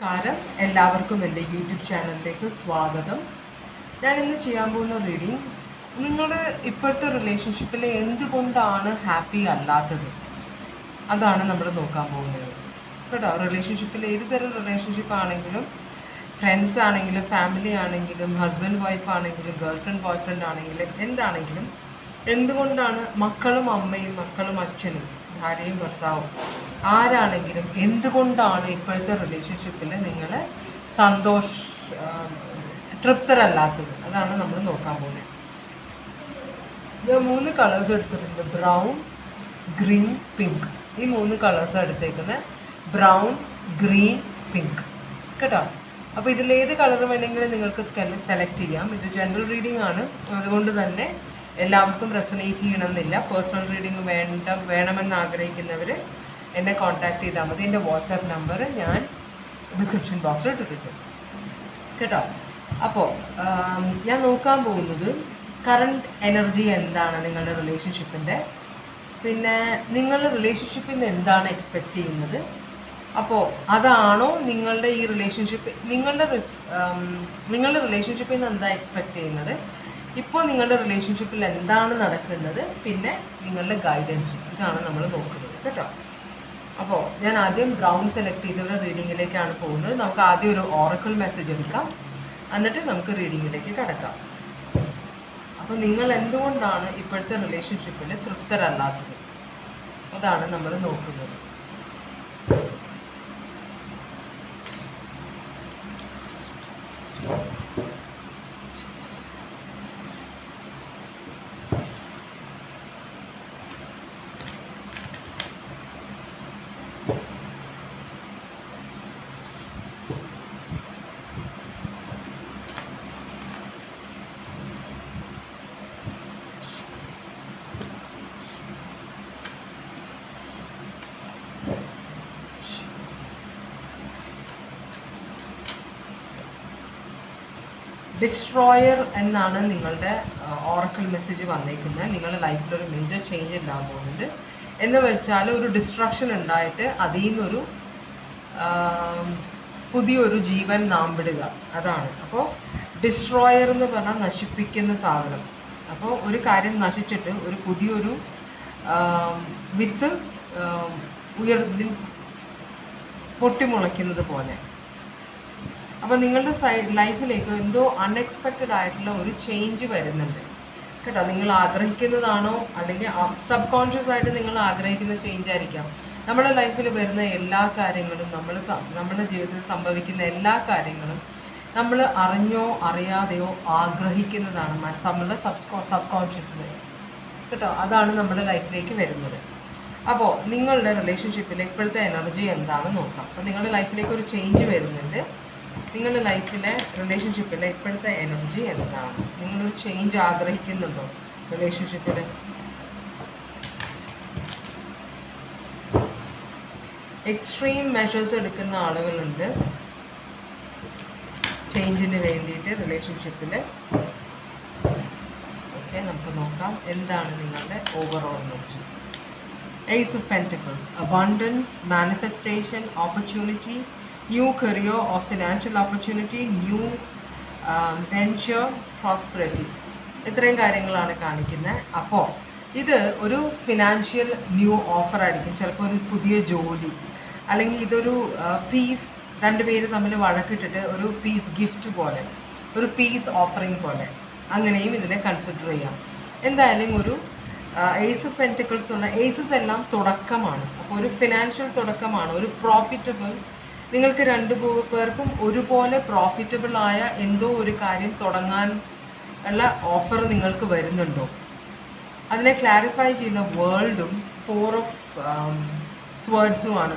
നമസ്കാരം, എല്ലാവർക്കും എൻ്റെ യൂട്യൂബ് ചാനലിലേക്ക് സ്വാഗതം. ഞാൻ ഇന്ന് ചെയ്യാൻ പോകുന്ന റീഡിങ്, നിങ്ങൾ ഇപ്പോഴത്തെ റിലേഷൻഷിപ്പിൽ എന്തുകൊണ്ടാണ് ഹാപ്പി അല്ലാത്തത്, അതാണ് നമ്മൾ നോക്കാൻ പോകുന്നത് കേട്ടോ. റിലേഷൻഷിപ്പിൽ ഏത് തരം റിലേഷൻഷിപ്പ് ആണെങ്കിലും, ഫ്രണ്ട്സ് ആണെങ്കിലും, ഫാമിലി ആണെങ്കിലും, ഹസ്ബൻഡ് വൈഫ് ആണെങ്കിലും, ഗേൾ ഫ്രണ്ട് ബോയ് ഫ്രണ്ട് ആണെങ്കിലും, എന്താണെങ്കിലും എന്തുകൊണ്ടാണ് മക്കളും അമ്മയും മക്കളും അച്ഛനും ഭാര്യയും ഭർത്താവും ആരാണെങ്കിലും എന്തുകൊണ്ടാണ് ഇപ്പോഴത്തെ റിലേഷൻഷിപ്പിൽ നിങ്ങൾ തൃപ്തരല്ലാത്തത്, അതാണ് നമ്മൾ നോക്കാൻ പോകുന്നത്. ഞാൻ 3 കളേഴ്സ് എടുത്തിട്ടുണ്ട്: ബ്രൗൺ, ഗ്രീൻ, പിങ്ക്. ഈ 3 കളേഴ്സ് എടുത്തേക്കുന്നത് ബ്രൗൺ, ഗ്രീൻ, പിങ്ക് കേട്ടോ. അപ്പോൾ ഇതിലേത് കളർ വേണമെങ്കിലും നിങ്ങൾക്ക് സെലക്ട് ചെയ്യാം. ഇത് ജനറൽ റീഡിംഗ് ആണ്, അതുകൊണ്ട് തന്നെ എല്ലാവർക്കും റെസണേറ്റ് ചെയ്യണമെന്നില്ല. പേഴ്സണൽ റീഡിംഗ് വേണമെന്ന് ആഗ്രഹിക്കുന്നവർ എന്നെ കോൺടാക്ട് ചെയ്താൽ മതി. എൻ്റെ വാട്സാപ്പ് നമ്പർ ഞാൻ ഡിസ്ക്രിപ്ഷൻ ബോക്സിൽ ഇട്ടിട്ടുണ്ട് കേട്ടോ. അപ്പോൾ ഞാൻ നോക്കാൻ പോകുന്നത് കറണ്ട് എനർജി എന്താണ് നിങ്ങളുടെ റിലേഷൻഷിപ്പിൻ്റെ, പിന്നെ നിങ്ങൾ റിലേഷൻഷിപ്പിൽ നിന്ന് എന്താണ് എക്സ്പെക്റ്റ് ചെയ്യുന്നത്. അപ്പോൾ അതാണോ നിങ്ങളുടെ ഈ റിലേഷൻഷിപ്പ്, നിങ്ങളുടെ റിലേഷൻഷിപ്പിൽ നിന്ന് എന്താ എക്സ്പെക്റ്റ് ചെയ്യുന്നത്, ഇപ്പോൾ നിങ്ങളുടെ റിലേഷൻഷിപ്പിൽ എന്താണ് നടക്കുന്നത്, പിന്നെ നിങ്ങളുടെ ഗൈഡൻസ്, ഇതാണ് നമ്മൾ നോക്കുന്നത് കേട്ടോ. അപ്പോൾ ഞാൻ ആദ്യം ബ്രൗൺ സെലക്ട് ചെയ്തവരുടെ റീഡിങ്ങിലേക്കാണ് പോകുന്നത്. നമുക്ക് ആദ്യം ഒരു ഓറക്കിൾ മെസ്സേജ് എടുക്കാം, എന്നിട്ട് നമുക്ക് റീഡിങ്ങിലേക്ക് കിടക്കാം. അപ്പോൾ നിങ്ങൾ എന്തുകൊണ്ടാണ് ഇപ്പോഴത്തെ റിലേഷൻഷിപ്പിൽ തൃപ്തരല്ലാത്തത്, അതാണ് നമ്മൾ നോക്കുന്നത്. ഡിസ്ട്രോയർ എന്നാണ് നിങ്ങളുടെ ഓറക്കിൾ മെസ്സേജ് വന്നേക്കുന്നത്. നിങ്ങളുടെ ലൈഫിൽ ഒരു മേജർ ചേഞ്ച് ഉണ്ടാകാൻ പോകുന്നുണ്ട്. എന്ന് വെച്ചാൽ ഒരു ഡിസ്ട്രക്ഷൻ ഉണ്ടായിട്ട് അതിൽ നിന്നൊരു പുതിയൊരു ജീവൻ നാമ്പിടുക, അതാണ്. അപ്പോൾ ഡിസ്ട്രോയർ എന്ന് പറഞ്ഞാൽ നശിപ്പിക്കുന്ന സാധനം. അപ്പോൾ ഒരു കാര്യം നശിച്ചിട്ട് ഒരു പുതിയൊരു വിത്ത് പൊട്ടിമുളയ്ക്കുന്നത് പോലെ. അപ്പോൾ നിങ്ങളുടെ ലൈഫിലേക്ക് എന്തോ അൺഎക്സ്പെക്റ്റഡ് ആയിട്ടുള്ള ഒരു ചേഞ്ച് വരുന്നുണ്ട് കേട്ടോ. നിങ്ങൾ ആഗ്രഹിക്കുന്നതാണോ, അല്ലെങ്കിൽ സബ് കോൺഷ്യസ് ആയിട്ട് നിങ്ങൾ ആഗ്രഹിക്കുന്ന ചേഞ്ച് ആയിരിക്കാം. നമ്മുടെ ലൈഫിൽ വരുന്ന എല്ലാ കാര്യങ്ങളും, നമ്മുടെ ജീവിതത്തിൽ സംഭവിക്കുന്ന എല്ലാ കാര്യങ്ങളും നമ്മൾ അറിഞ്ഞോ അറിയാതെയോ ആഗ്രഹിക്കുന്നതാണ് നമ്മളുടെ സബ് കോൺഷ്യസിൽ കേട്ടോ. അതാണ് നമ്മുടെ ലൈഫിലേക്ക് വരുന്നത്. അപ്പോൾ നിങ്ങളുടെ റിലേഷൻഷിപ്പിൽ ഇപ്പോഴത്തെ എനർജി എന്താണെന്ന് നോക്കാം. അപ്പോൾ നിങ്ങളുടെ ലൈഫിലേക്ക് ഒരു ചേഞ്ച് വരുന്നുണ്ട്. നിങ്ങളുടെ ലൈഫിലെ റിലേഷൻഷിപ്പിലെ ഇപ്പോഴത്തെ എനർജി എന്താണ്, നിങ്ങളൊരു ചേഞ്ച് ആഗ്രഹിക്കുന്നുണ്ടോ റിലേഷൻഷിപ്പിൽ? എക്സ്ട്രീം മെഷേഴ്സ് എടുക്കുന്ന ആളുകളുണ്ട് ചേഞ്ചിന് വേണ്ടിയിട്ട് റിലേഷൻഷിപ്പിൽ. ഓക്കെ, നമുക്ക് നോക്കാം എന്താണ് നിങ്ങളുടെ overall energy. Ace of Pentacles, abundance, manifestation, opportunity, new career or financial opportunity, new venture, prosperity. ഇത്രയും കാര്യങ്ങളാണ് കാണിക്കുന്നത്. അപ്പോൾ ഇത് ഒരു ഫിനാൻഷ്യൽ ന്യൂ ഓഫർ ആയിരിക്കും, ചിലപ്പോൾ ഒരു പുതിയ ജോലി, അല്ലെങ്കിൽ ഇതൊരു പീസ്, രണ്ടുപേര് തമ്മിൽ വഴക്കിട്ടിട്ട് ഒരു പീസ് ഗിഫ്റ്റ് പോലെ, ഒരു പീസ് ഓഫറിങ് പോലെ, അങ്ങനെയും ഇതിനെ കൺസിഡർ ചെയ്യാം. എന്തായാലും ഒരു ഏസ് ഓഫ് പെൻറ്റിക്കിൾസ് എന്ന ഏസസ് എല്ലാം തുടക്കമാണ്. അപ്പോൾ ഒരു ഫിനാൻഷ്യൽ തുടക്കമാണ്, ഒരു പ്രോഫിറ്റബിൾ, നിങ്ങൾക്ക് 2 പേർക്കും ഒരുപോലെ പ്രോഫിറ്റബിൾ ആയ എന്തോ ഒരു കാര്യം തുടങ്ങാൻ ഉള്ള ഓഫർ നിങ്ങൾക്ക് വരുന്നുണ്ടോ, അതിനെ ക്ലാരിഫൈ ചെയ്യുന്ന വേൾഡും 4 ഓഫ് സ്വേർഡ്സുമാണ്.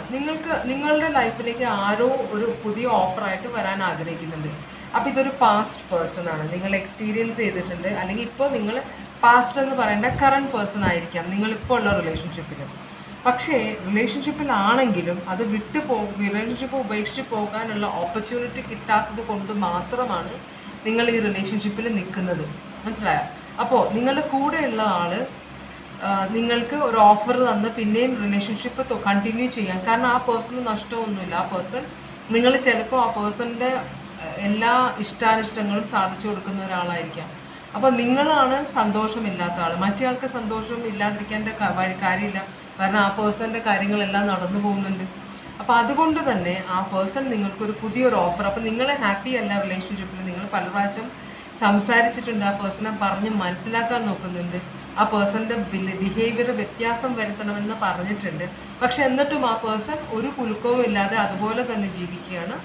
നിങ്ങളുടെ ലൈഫിലേക്ക് ആരോ ഒരു പുതിയ ഓഫറായിട്ട് വരാൻ ആഗ്രഹിക്കുന്നുണ്ട്. അപ്പോൾ ഇതൊരു പാസ്റ്റ് പേഴ്സൺ ആണ്, നിങ്ങൾ എക്സ്പീരിയൻസ് ചെയ്തിട്ടുണ്ട്, അല്ലെങ്കിൽ ഇപ്പോൾ നിങ്ങൾ പാസ്റ്റ് എന്ന് പറയേണ്ട കറണ്ട് പേഴ്സൺ ആയിരിക്കാം നിങ്ങളിപ്പോൾ ഉള്ള റിലേഷൻഷിപ്പിൽ. പക്ഷേ റിലേഷൻഷിപ്പിലാണെങ്കിലും അത് റിലേഷൻഷിപ്പ് ഉപേക്ഷിച്ച് പോകാനുള്ള ഓപ്പർച്യൂണിറ്റി കിട്ടാത്തത് കൊണ്ട് മാത്രമാണ് നിങ്ങൾ ഈ റിലേഷൻഷിപ്പിൽ നിൽക്കുന്നത്, മനസ്സിലായോ? അപ്പോൾ നിങ്ങളുടെ കൂടെയുള്ള ആൾ നിങ്ങൾക്ക് ഒരു ഓഫർ തന്ന് പിന്നെയും റിലേഷൻഷിപ്പ് കണ്ടിന്യൂ ചെയ്യാം, കാരണം ആ പേഴ്സണ് നഷ്ടമൊന്നുമില്ല. ആ പേഴ്സൺ നിങ്ങൾ ചിലപ്പോൾ ആ പേഴ്സണിൻ്റെ എല്ലാ ഇഷ്ടാനിഷ്ടങ്ങളും സാധിച്ചു കൊടുക്കുന്ന ഒരാളായിരിക്കാം. അപ്പോൾ നിങ്ങളാണ് സന്തോഷമില്ലാത്ത ആൾ. മറ്റേയാൾക്ക് സന്തോഷം ഇല്ലാതിരിക്കേണ്ട കാര്യമില്ല, കാരണം ആ പേഴ്സണിൻ്റെ കാര്യങ്ങളെല്ലാം നടന്നു പോകുന്നുണ്ട്. അപ്പോൾ അതുകൊണ്ട് തന്നെ ആ പേഴ്സൺ നിങ്ങൾക്കൊരു പുതിയൊരു ഓഫർ, അപ്പോൾ നിങ്ങൾ ഹാപ്പി അല്ല റിലേഷൻഷിപ്പിൽ, നിങ്ങൾ പല പ്രാവശ്യം സംസാരിച്ചിട്ടുണ്ട്, ആ പേഴ്സണെ പറഞ്ഞ് മനസ്സിലാക്കാൻ നോക്കുന്നുണ്ട്, ആ പേഴ്സണിൻ്റെ ബിഹേവിയർ വ്യത്യാസം വരുത്തണമെന്ന് പറഞ്ഞിട്ടുണ്ട്. പക്ഷെ എന്നിട്ടും ആ പേഴ്സൺ ഒരു കുലുക്കവും ഇല്ലാതെ അതുപോലെ തന്നെ ജീവിക്കുകയാണ്.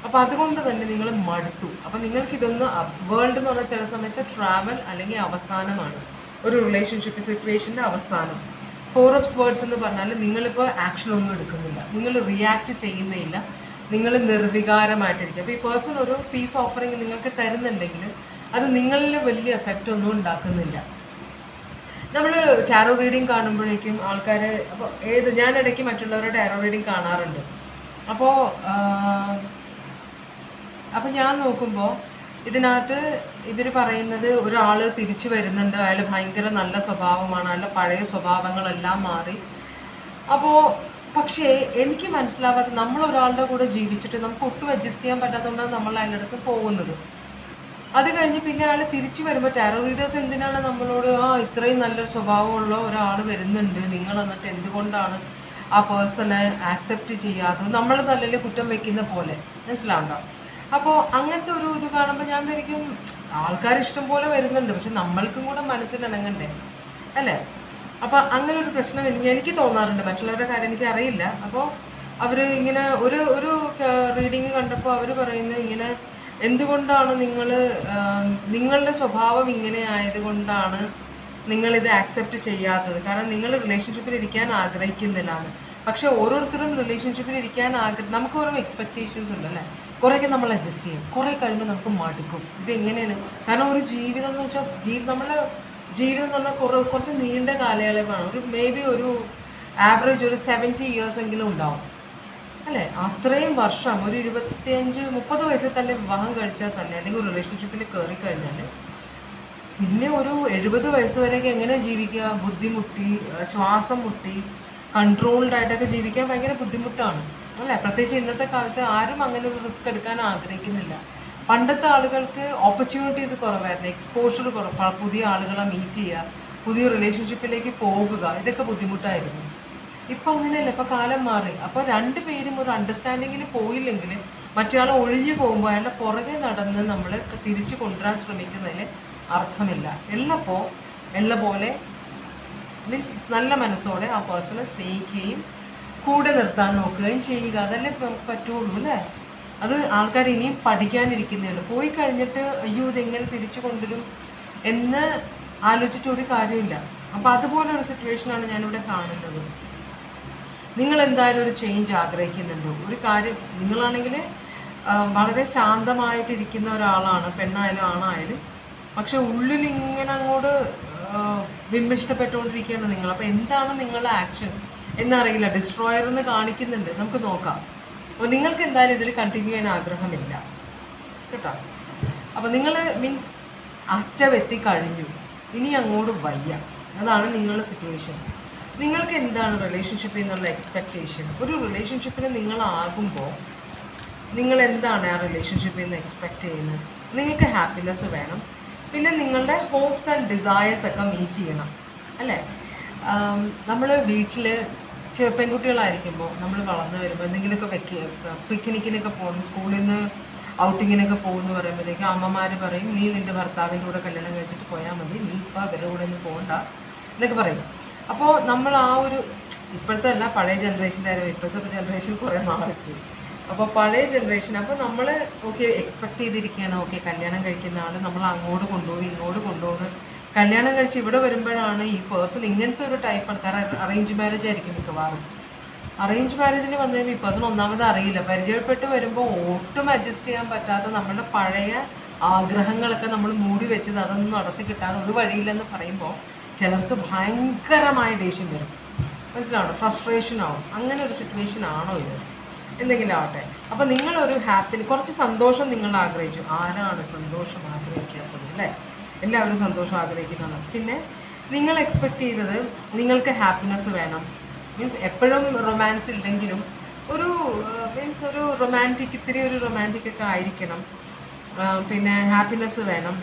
അപ്പോൾ അതുകൊണ്ട് തന്നെ നിങ്ങൾ മടുത്തു. അപ്പോൾ നിങ്ങൾക്കിതൊന്ന് വേൾഡ് എന്ന് പറഞ്ഞാൽ ചില സമയത്ത് ട്രാവൽ അല്ലെങ്കിൽ അവസാനമാണ്, ഒരു റിലേഷൻഷിപ്പ് സിറ്റുവേഷൻ്റെ അവസാനം. 4 of Swords എന്ന് പറഞ്ഞാൽ നിങ്ങളിപ്പോൾ ആക്ഷൻ ഒന്നും എടുക്കുന്നില്ല, നിങ്ങൾ റിയാക്ട് ചെയ്യുന്നില്ല, നിങ്ങൾ നിർവികാരമായിട്ടിരിക്കുക. അപ്പോൾ ഈ പേഴ്സൺ ഒരു പീസ് ഓഫറിങ് നിങ്ങൾക്ക് തരുന്നുണ്ടെങ്കിൽ അത് നിങ്ങളിൽ വലിയ എഫക്റ്റ് ഒന്നും ഉണ്ടാക്കുന്നില്ല. നമ്മൾ ടാരോ റീഡിങ് കാണുമ്പോഴേക്കും ആൾക്കാർ, അപ്പോൾ ഞാൻ ഇടയ്ക്ക് മറ്റുള്ളവരുടെ ടാരോ റീഡിങ് കാണാറുണ്ട്. അപ്പോൾ ഞാൻ നോക്കുമ്പോൾ ഇതിനകത്ത് ഇവർ പറയുന്നത് ഒരാൾ തിരിച്ചു വരുന്നുണ്ട്, അയാൾ ഭയങ്കര നല്ല സ്വഭാവമാണ്, അയാളുടെ പഴയ സ്വഭാവങ്ങളെല്ലാം മാറി. പക്ഷേ എനിക്ക് മനസ്സിലാവാത്ത, നമ്മൾ ഒരാളുടെ കൂടെ ജീവിച്ചിട്ട് നമുക്ക് ഒട്ടും അഡ്ജസ്റ്റ് ചെയ്യാൻ പറ്റാത്തതുകൊണ്ടാണ് നമ്മൾ അയാളുടെ അടുത്ത് പോകുന്നത്. അത് കഴിഞ്ഞ് പിന്നെ അയാൾ തിരിച്ചു വരുമ്പോൾ ടാരോ റീഡേഴ്സ് എന്തിനാണ് നമ്മളോട് ഇത്രയും നല്ലൊരു സ്വഭാവമുള്ള ഒരാൾ വരുന്നുണ്ട്, നിങ്ങൾ എന്നിട്ട് എന്തുകൊണ്ടാണ് ആ പേഴ്സണെ ആക്സെപ്റ്റ് ചെയ്യാതെ, നമ്മൾ തലയിൽ കുറ്റം വെക്കുന്ന പോലെ, മനസ്സിലാവുണ്ടോ? അപ്പോൾ അങ്ങനത്തെ ഒരു ഇത് കാണുമ്പോൾ ഞാൻ വിചാരിക്കും ആൾക്കാർ ഇഷ്ടം പോലെ വരുന്നുണ്ട്, പക്ഷെ നമ്മൾക്കും കൂടെ മനസ്സിലിണങ്ങണ്ടേ, അല്ലേ? അപ്പോൾ അങ്ങനെ ഒരു പ്രശ്നം എനിക്ക് തോന്നാറുണ്ട്. മറ്റുള്ളവരുടെ കാര്യം എനിക്ക് അറിയില്ല. അപ്പോൾ അവർ ഇങ്ങനെ ഒരു റീഡിങ് കണ്ടപ്പോൾ അവർ പറയുന്നത് ഇങ്ങനെ, എന്തുകൊണ്ടാണ് നിങ്ങളുടെ സ്വഭാവം ഇങ്ങനെ ആയതുകൊണ്ടാണ് നിങ്ങളിത് ആക്സെപ്റ്റ് ചെയ്യാത്തത്, കാരണം നിങ്ങൾ റിലേഷൻഷിപ്പിൽ ഇരിക്കാൻ ആഗ്രഹിക്കുന്നില്ലാണ്. പക്ഷെ ഓരോരുത്തരും റിലേഷൻഷിപ്പിൽ ഇരിക്കാൻ നമുക്ക് ഓരോ എക്സ്പെക്റ്റേഷൻസ് ഉണ്ടല്ലേ, കുറേയൊക്കെ നമ്മൾ അഡ്ജസ്റ്റ് ചെയ്യും, കുറേ കഴിയുമ്പോൾ നമുക്ക് മടുക്കും. ഇത് എങ്ങനെയാണ്? കാരണം ഒരു ജീവിതം എന്ന് വെച്ചാൽ നമ്മുടെ ജീവിതം എന്ന് പറഞ്ഞാൽ കുറച്ച് നീണ്ട കാലയളവാണ്. ഒരു ഒരു ആവറേജ് ഒരു 70 years എങ്കിലും ഉണ്ടാവും, അല്ലേ? അത്രയും വർഷം, ഒരു 25-30 വയസ്സിൽ തന്നെ വിവാഹം കഴിച്ചാൽ തന്നെ, അല്ലെങ്കിൽ ഒരു റിലേഷൻഷിപ്പിൽ കയറി കഴിഞ്ഞാൽ പിന്നെ ഒരു 70 വയസ്സ് വരെയൊക്കെ എങ്ങനെ ജീവിക്കുക? ബുദ്ധിമുട്ടി, ശ്വാസം മുട്ടി, കൺട്രോൾഡ് ആയിട്ടൊക്കെ ജീവിക്കാൻ ഭയങ്കര ബുദ്ധിമുട്ടാണ്, അല്ലേ? പ്രത്യേകിച്ച് ഇന്നത്തെ കാലത്ത് ആരും അങ്ങനെ ഒരു റിസ്ക് എടുക്കാൻ ആഗ്രഹിക്കുന്നില്ല. പണ്ടത്തെ ആളുകൾക്ക് ഓപ്പർച്യൂണിറ്റീസ് കുറവായിരുന്നു, എക്സ്പോഷർ കുറവ്, പുതിയ ആളുകളെ മീറ്റ് ചെയ്യുക, പുതിയ റിലേഷൻഷിപ്പിലേക്ക് പോകുക, ഇതൊക്കെ ബുദ്ധിമുട്ടായിരുന്നു. ഇപ്പം അങ്ങനെയല്ല, ഇപ്പം കാലം മാറി. അപ്പോൾ രണ്ടുപേരും ഒരു അണ്ടർസ്റ്റാൻഡിങ്ങിൽ പോയില്ലെങ്കിൽ മറ്റയാൾ ഒഴിഞ്ഞു പോകുമ്പോൾ അയാളുടെ പുറകെ നടന്ന് നമ്മൾ തിരിച്ചു കൊണ്ടുവരാൻ ശ്രമിക്കുന്നതിൽ അർത്ഥമില്ല. എള്ള പോലെ മീൻസ് നല്ല മനസ്സോടെ ആ പേഴ്സണെ സ്നേഹിക്കുകയും കൂടെ നിർത്താൻ നോക്കുകയും ചെയ്യുക, അതല്ലേ നമുക്ക് പറ്റുള്ളൂ, അല്ലേ? അത് ആൾക്കാർ ഇനിയും പഠിക്കാനിരിക്കുന്നേ ഉള്ളൂ. പോയി കഴിഞ്ഞിട്ട് അയ്യോ ഇതെങ്ങനെ തിരിച്ചു കൊണ്ടുവരും എന്ന് ആലോചിച്ചിട്ട് ഒരു കാര്യമില്ല. അപ്പോൾ അതുപോലൊരു സിറ്റുവേഷനാണ് ഞാനിവിടെ കാണുന്നത്. നിങ്ങൾ എന്തായാലും ഒരു ചേഞ്ച് ആഗ്രഹിക്കുന്നുണ്ടോ? ഒരു കാര്യം, നിങ്ങളാണെങ്കിൽ വളരെ ശാന്തമായിട്ടിരിക്കുന്ന ഒരാളാണ്, പെണ്ണായാലും ആണായാലും, പക്ഷെ ഉള്ളിൽ ഇങ്ങനെ അങ്ങോട്ട് വിമ്മിഷ്ടപ്പെട്ടുകൊണ്ടിരിക്കുകയാണ് നിങ്ങൾ. അപ്പോൾ എന്താണ് നിങ്ങളുടെ ആക്ഷൻ എന്നറിയില്ല. ഡിസ്ട്രോയർ എന്ന് കാണിക്കുന്നുണ്ട്, നമുക്ക് നോക്കാം. അപ്പോൾ നിങ്ങൾക്ക് എന്തായാലും ഇതിൽ കണ്ടിന്യൂ ചെയ്യാൻ ആഗ്രഹമില്ല കേട്ടോ. അപ്പോൾ നിങ്ങൾ മീൻസ് അറ്റവെത്തി കഴിഞ്ഞു, ഇനി അങ്ങോട്ട് വയ്യ, അതാണ് നിങ്ങളുടെ സിറ്റുവേഷൻ. നിങ്ങൾക്ക് എന്താണ് റിലേഷൻഷിപ്പിൽ നിന്നുള്ള എക്സ്പെക്റ്റേഷൻ? ഒരു റിലേഷൻഷിപ്പിൽ നിങ്ങളാകുമ്പോൾ നിങ്ങൾ എന്താണ് ആ റിലേഷൻഷിപ്പിൽ നിന്ന് എക്സ്പെക്റ്റ് ചെയ്യുന്നത്? നിങ്ങൾക്ക് ഹാപ്പിനെസ് വേണം, പിന്നെ നിങ്ങളുടെ ഹോപ്സ് ആൻഡ് ഡിസയേഴ്സ് ഒക്കെ മീറ്റ് ചെയ്യണം, അല്ലേ? നമ്മൾ വീട്ടിൽ പെൺകുട്ടികളായിരിക്കുമ്പോൾ നമ്മൾ വളർന്നു വരുമ്പോൾ എന്തെങ്കിലുമൊക്കെ പിക്നിക്കിനൊക്കെ പോകുന്നു, സ്കൂളിൽ നിന്ന് ഔട്ടിങ്ങിനൊക്കെ പോകുന്നു പറയുമ്പോഴത്തേക്കും അമ്മമാർ പറയും, നീ നിൻ്റെ ഭർത്താവിൻ്റെ കൂടെ കല്യാണം കഴിച്ചിട്ട് പോയാൽ മതി, നീ ഇപ്പോൾ അവരുടെ കൂടെ ഒന്നും പോകണ്ട എന്നൊക്കെ പറയും. അപ്പോൾ നമ്മൾ ആ ഒരു, ഇപ്പോഴത്തെ അല്ല പഴയ ജനറേഷൻ്റെ ആയാലും, ഇപ്പോഴത്തെ ജനറേഷൻ കുറേ മാറിപ്പോയി. അപ്പോൾ പഴയ ജനറേഷൻ, അപ്പോൾ നമ്മൾ എക്സ്പെക്റ്റ് ചെയ്തിരിക്കുകയാണ്, കല്യാണം കഴിക്കുന്ന ആൾ നമ്മൾ അങ്ങോട്ട് കൊണ്ടുപോകും, ഇങ്ങോട്ട് കൊണ്ടുപോകും. കല്യാണം കഴിച്ച് ഇവിടെ വരുമ്പോഴാണ് ഈ പേഴ്സൺ ഇങ്ങനത്തെ ഒരു ടൈപ്പാണ്. കാരണം അറേഞ്ച് മാരേജ് ആയിരിക്കും മിക്കവാറും. അറേഞ്ച് മാരേജിന് വന്നു കഴിയുമ്പോൾ ഈ പേഴ്സൺ ഒന്നാമത് അറിയില്ല, പരിചയപ്പെട്ട് വരുമ്പോൾ ഒട്ടും അഡ്ജസ്റ്റ് ചെയ്യാൻ പറ്റാത്ത നമ്മുടെ പഴയ ആഗ്രഹങ്ങളൊക്കെ നമ്മൾ മൂടി വെച്ചത് അതൊന്നും നടത്തി കിട്ടാൻ ഒരു വഴിയില്ലെന്ന് പറയുമ്പോൾ ചിലർക്ക് ഭയങ്കരമായ ദേഷ്യം വരും, മനസ്സിലാവണം, ഫ്രസ്ട്രേഷൻ ആവും. അങ്ങനെ ഒരു സിറ്റുവേഷൻ ആണോ ഇത്? എന്തെങ്കിലും ആവട്ടെ. അപ്പോൾ നിങ്ങളൊരു കുറച്ച് സന്തോഷം നിങ്ങൾ ആഗ്രഹിച്ചു. ആരാണ് സന്തോഷം ആഗ്രഹിക്കാത്തത്, അല്ലേ? എല്ലാവരും സന്തോഷം ആഗ്രഹിക്കുന്നതാണ്. പിന്നെ നിങ്ങൾ എക്സ്പെക്റ്റ് ചെയ്തത് നിങ്ങൾക്ക് ഹാപ്പിനെസ് വേണം, മീൻസ് എപ്പോഴും റൊമാൻസ് ഇല്ലെങ്കിലും ഒരു മീൻസ് ഒരു റൊമാൻറ്റിക്, ഇത്തിരി ഒരു റൊമാൻറ്റിക് ഒക്കെ ആയിരിക്കണം. പിന്നെ ഹാപ്പിനെസ് വേണം.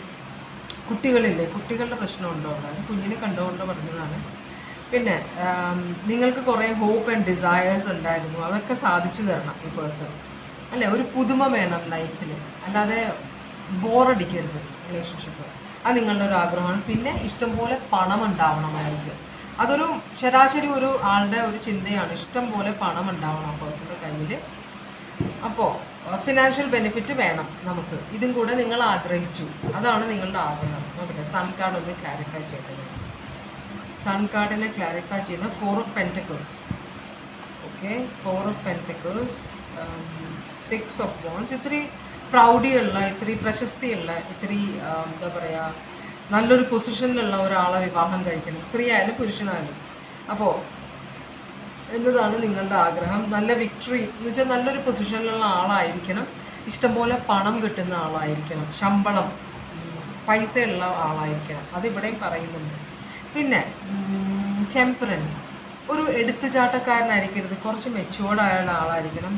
കുട്ടികളില്ലേ, കുട്ടികളുടെ പ്രശ്നമുണ്ടോ അവിടെ, കുഞ്ഞിനെ കണ്ടുകൊണ്ട് പറഞ്ഞതാണ്. പിന്നെ നിങ്ങൾക്ക് കുറേ ഹോപ്പ് ആൻഡ് ഡിസയേഴ്സ് ഉണ്ടായിരുന്നു, അതൊക്കെ സാധിച്ചു തരണം ഈ പേഴ്സൺ അല്ലേ. ഒരു പുതുമ വേണം ലൈഫിൽ, അല്ലാതെ ബോറടിക്കരുത് റിലേഷൻഷിപ്പ്. അത് നിങ്ങളുടെ ഒരു ആഗ്രഹമാണ്. പിന്നെ ഇഷ്ടംപോലെ പണം ഉണ്ടാവണം അയാൾക്ക്. അതൊരു ശരാശരി ഒരു ആളുടെ ഒരു ചിന്തയാണ്, ഇഷ്ടം പോലെ പണം ഉണ്ടാവണം ആ പേഴ്സൻ്റെ കയ്യിൽ. അപ്പോൾ ഫിനാൻഷ്യൽ ബെനിഫിറ്റ് വേണം നമുക്ക്. ഇതും കൂടെ നിങ്ങൾ ആഗ്രഹിച്ചു, അതാണ് നിങ്ങളുടെ ആഗ്രഹം. നോക്കട്ടെ, സൺ കാർഡ് ഒന്ന് ക്ലാരിഫൈ ചെയ്തത്. സൺ കാർഡിനെ ക്ലാരിഫൈ ചെയ്യുന്ന 4 of Pentacles. Okay, 4 of Pentacles, 6 of Wands. ഇത്തിരി പ്രൗഢിയുള്ള, ഇത്തിരി പ്രശസ്തിയുള്ള, ഇത്തിരി എന്താ പറയുക, നല്ലൊരു പൊസിഷനിലുള്ള ഒരാളെ വിവാഹം കഴിക്കണം, സ്ത്രീ ആയാലും പുരുഷനായാലും. അപ്പോൾ എന്നതാണ് നിങ്ങളുടെ ആഗ്രഹം. നല്ല വിക്ടറി എന്ന് വെച്ചാൽ നല്ലൊരു പൊസിഷനിലുള്ള ആളായിരിക്കണം, ഇഷ്ടംപോലെ പണം കിട്ടുന്ന ആളായിരിക്കണം, ശമ്പളം പൈസയുള്ള ആളായിരിക്കണം, അതിവിടെയും പറയുന്നുണ്ട്. പിന്നെ ടെമ്പറൻസ്, ഒരു എടുത്തുചാട്ടക്കാരനായിരിക്കരുത്, കുറച്ച് മെച്ചുവേർഡായ ആളായിരിക്കണം.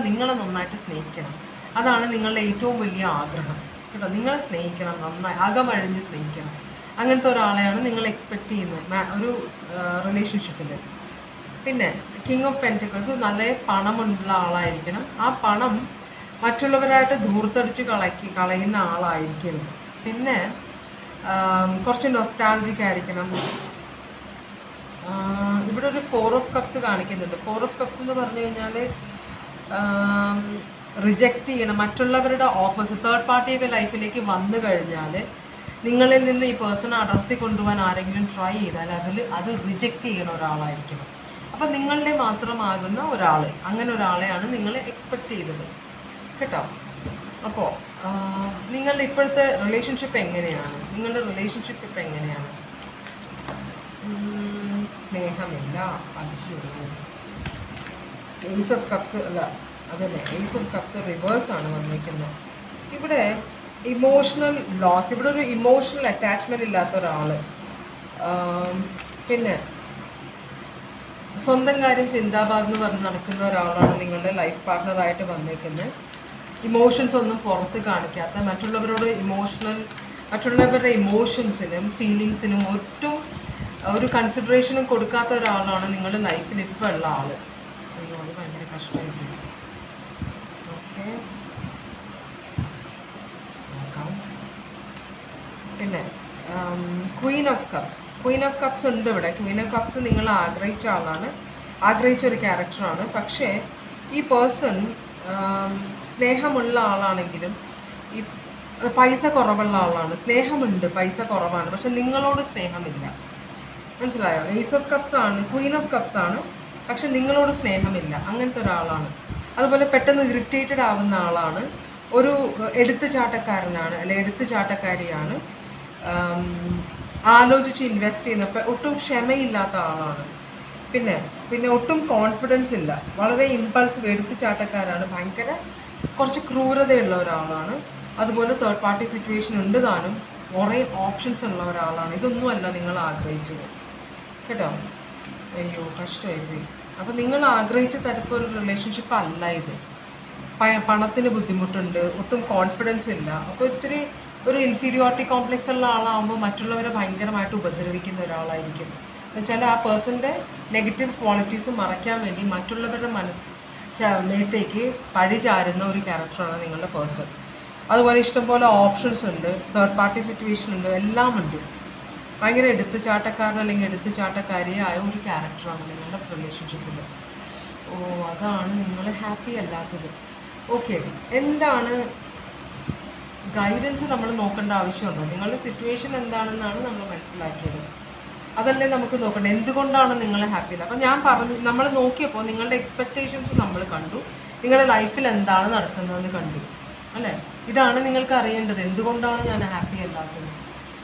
നിങ്ങളെ നന്നായിട്ട് സ്നേഹിക്കണം, അതാണ് നിങ്ങളുടെ ഏറ്റവും വലിയ ആഗ്രഹം കേട്ടോ. നിങ്ങളെ സ്നേഹിക്കണം, നന്നായി അകമഴിഞ്ഞ് സ്നേഹിക്കണം. അങ്ങനത്തെ ഒരാളെയാണ് നിങ്ങൾ എക്സ്പെക്റ്റ് ചെയ്യുന്നത് ഒരു റിലേഷൻഷിപ്പിൽ. പിന്നെ കിങ് ഓഫ് പെൻറ്റിക്കിൾസ്, നല്ല പണമുള്ള ആളായിരിക്കണം. ആ പണം മറ്റുള്ളവരായിട്ട് ധൂർത്തടിച്ച് കളയുന്ന ആളായിരിക്കരുത്. പിന്നെ കുറച്ച് നൊസ്റ്റാൾജിക് ആയിരിക്കണം. ഇവിടെ ഒരു 4 of Cups കാണിക്കുന്നുണ്ട്. 4 of Cups എന്ന് പറഞ്ഞു കഴിഞ്ഞാൽ റിജക്റ്റ് ചെയ്യണം മറ്റുള്ളവരുടെ ഓഫേഴ്സ്. തേർഡ് പാർട്ടിയൊക്കെ ലൈഫിലേക്ക് വന്നു കഴിഞ്ഞാൽ നിങ്ങളിൽ നിന്ന് ഈ പേഴ്സണെ അടർത്തി കൊണ്ടുപോകാൻ ആരെങ്കിലും ട്രൈ ചെയ്താൽ അത് റിജക്റ്റ് ചെയ്യണ ഒരാളായിരിക്കണം. അപ്പം നിങ്ങളുടെ മാത്രമാകുന്ന ഒരാൾ, അങ്ങനെ ഒരാളെയാണ് നിങ്ങൾ എക്സ്പെക്റ്റ് ചെയ്തത് കേട്ടോ. അപ്പോൾ നിങ്ങളുടെ ഇപ്പോഴത്തെ റിലേഷൻഷിപ്പ് എങ്ങനെയാണ്? നിങ്ങളുടെ റിലേഷൻഷിപ്പ് ഇപ്പം എങ്ങനെയാണ്? സ്നേഹമില്ല, അതിശയം. ഏസ് ഓഫ് കപ്സ് അല്ല, അതല്ലേ, ഏസ് ഓഫ് കപ്സ് റിവേഴ്സാണ് വന്നിരിക്കുന്നത്. ഇവിടെ ഇമോഷണൽ ലോസ്, ഇവിടെ ഒരു ഇമോഷണൽ അറ്റാച്ച്മെൻറ്റ് ഇല്ലാത്ത ഒരാൾ. പിന്നെ സ്വന്തം കാര്യം ചിന്താബാദ് എന്ന് പറഞ്ഞ് നടക്കുന്ന ഒരാളാണ് നിങ്ങളുടെ ലൈഫ് പാർട്ട്ണറായിട്ട് വന്നിരിക്കുന്നത്. ഇമോഷൻസ് ഒന്നും പുറത്ത് കാണിക്കാത്ത, മറ്റുള്ളവരുടെ ഇമോഷൻസിനും ഫീലിങ്സിനും ഒട്ടും ഒരു കൺസിഡറേഷനും കൊടുക്കാത്ത ഒരാളാണ് നിങ്ങളുടെ ലൈഫിൽ ഇപ്പോൾ ഉള്ള ആൾ. അയ്യോ, അത് ഭയങ്കര കഷ്ടമായിട്ട്. ഓക്കെ, നോക്കാം. പിന്നെ Queen of cups, Queen of cups ഉണ്ട് ഇവിടെ. ക്വീൻ ഓഫ് കപ്സ് നിങ്ങൾ ആഗ്രഹിച്ച ആളാണ്, ആഗ്രഹിച്ച ഒരു ക്യാരക്ടറാണ്. പക്ഷേ ഈ പേഴ്സൺ സ്നേഹമുള്ള ആളാണെങ്കിലും ഈ പൈസ കുറവുള്ള ആളാണ്. സ്നേഹമുണ്ട്, പൈസ കുറവാണ്, പക്ഷെ നിങ്ങളോട് സ്നേഹമില്ല. മനസ്സിലായോ? ഏസ് ഓഫ് കപ്സ് ആണ്, ക്വീൻ ഓഫ് കപ്സ് ആണ്, പക്ഷെ നിങ്ങളോട് സ്നേഹമില്ല. അങ്ങനത്തെ ഒരാളാണ്. അതുപോലെ പെട്ടെന്ന് ഇറിറ്റേറ്റഡ് ആവുന്ന ആളാണ്. ഒരു എടുത്തുചാട്ടക്കാരനാണ്, അല്ലെ എടുത്തുചാട്ടക്കാരിയാണ്. ആലോചിച്ച് ഇൻവെസ്റ്റ് ചെയ്യുന്നപ്പോൾ ഒട്ടും ക്ഷമയില്ലാത്ത ആളാണ്. പിന്നെ ഒട്ടും കോൺഫിഡൻസ് ഇല്ല, വളരെ ഇമ്പൾസീവ് എടുത്തുചാട്ടക്കാരാണ്, ഭയങ്കര കുറച്ച് ക്രൂരതയുള്ള ഒരാളാണ്. അതുപോലെ തേർഡ് പാർട്ടി സിറ്റുവേഷൻ ഉണ്ട് താനും, കുറേ ഓപ്ഷൻസ് ഉള്ള ഒരാളാണ്. ഇതൊന്നുമല്ല നിങ്ങൾ ആഗ്രഹിച്ചത് കേട്ടോ. അയ്യോ, കഷ്ടമായി. അപ്പോൾ നിങ്ങൾ ആഗ്രഹിച്ച തരത്തിലൊരു റിലേഷൻഷിപ്പ് അല്ല ഇത്. പണത്തിന് ബുദ്ധിമുട്ടുണ്ട്, ഒട്ടും കോൺഫിഡൻസ് ഇല്ല. അപ്പോൾ ഇത്തിരി ഒരു ഇൻഫീരിയോറിറ്റി കോംപ്ലക്സ് ഉള്ള ആളാകുമ്പോൾ മറ്റുള്ളവരെ ഭയങ്കരമായിട്ട് ഉപദ്രവിക്കുന്ന ഒരാളായിരിക്കും. എന്നുവെച്ചാൽ ആ പേഴ്സൻ്റെ നെഗറ്റീവ് ക്വാളിറ്റീസ് മറയ്ക്കാൻ വേണ്ടി മറ്റുള്ളവരുടെ മേത്തേക്ക് പഴി ചാരുന്ന ഒരു ക്യാരക്ടറാണ് നിങ്ങളുടെ പേഴ്സൺ. അതുപോലെ ഇഷ്ടംപോലെ ഓപ്ഷൻസ് ഉണ്ട്, തേർഡ് പാർട്ടി സിറ്റുവേഷൻ ഉണ്ട്, എല്ലാം ഉണ്ട്. ഭയങ്കര എടുത്തുചാട്ടക്കാരൻ അല്ലെങ്കിൽ എടുത്തുചാട്ടക്കാരിയായ ഒരു ക്യാരക്ടറാണ് നിങ്ങളുടെ റിലേഷൻഷിപ്പിൽ. ഓ, അതാണ് നിങ്ങൾ ഹാപ്പി അല്ലാത്തത്. ഓക്കെ, എന്താണ് ഗൈഡൻസ് നമ്മൾ നോക്കേണ്ട ആവശ്യമുണ്ടോ? നിങ്ങളുടെ സിറ്റുവേഷൻ എന്താണെന്നാണ് നമ്മൾ മനസ്സിലാക്കിയത്, അതല്ലേ നമുക്ക് നോക്കണ്ടേ. എന്തുകൊണ്ടാണ് നിങ്ങൾ ഹാപ്പി അല്ല? അപ്പം ഞാൻ പറഞ്ഞു, നമ്മൾ നോക്കിയപ്പോൾ നിങ്ങളുടെ എക്സ്പെക്റ്റേഷൻസ് നമ്മൾ കണ്ടു, നിങ്ങളുടെ ലൈഫിൽ എന്താണ് നടക്കുന്നതെന്ന് കണ്ടു അല്ലേ. ഇതാണ് നിങ്ങൾക്ക് അറിയേണ്ടത്, എന്തുകൊണ്ടാണ് ഞാൻ ഹാപ്പി അല്ലാത്തത്.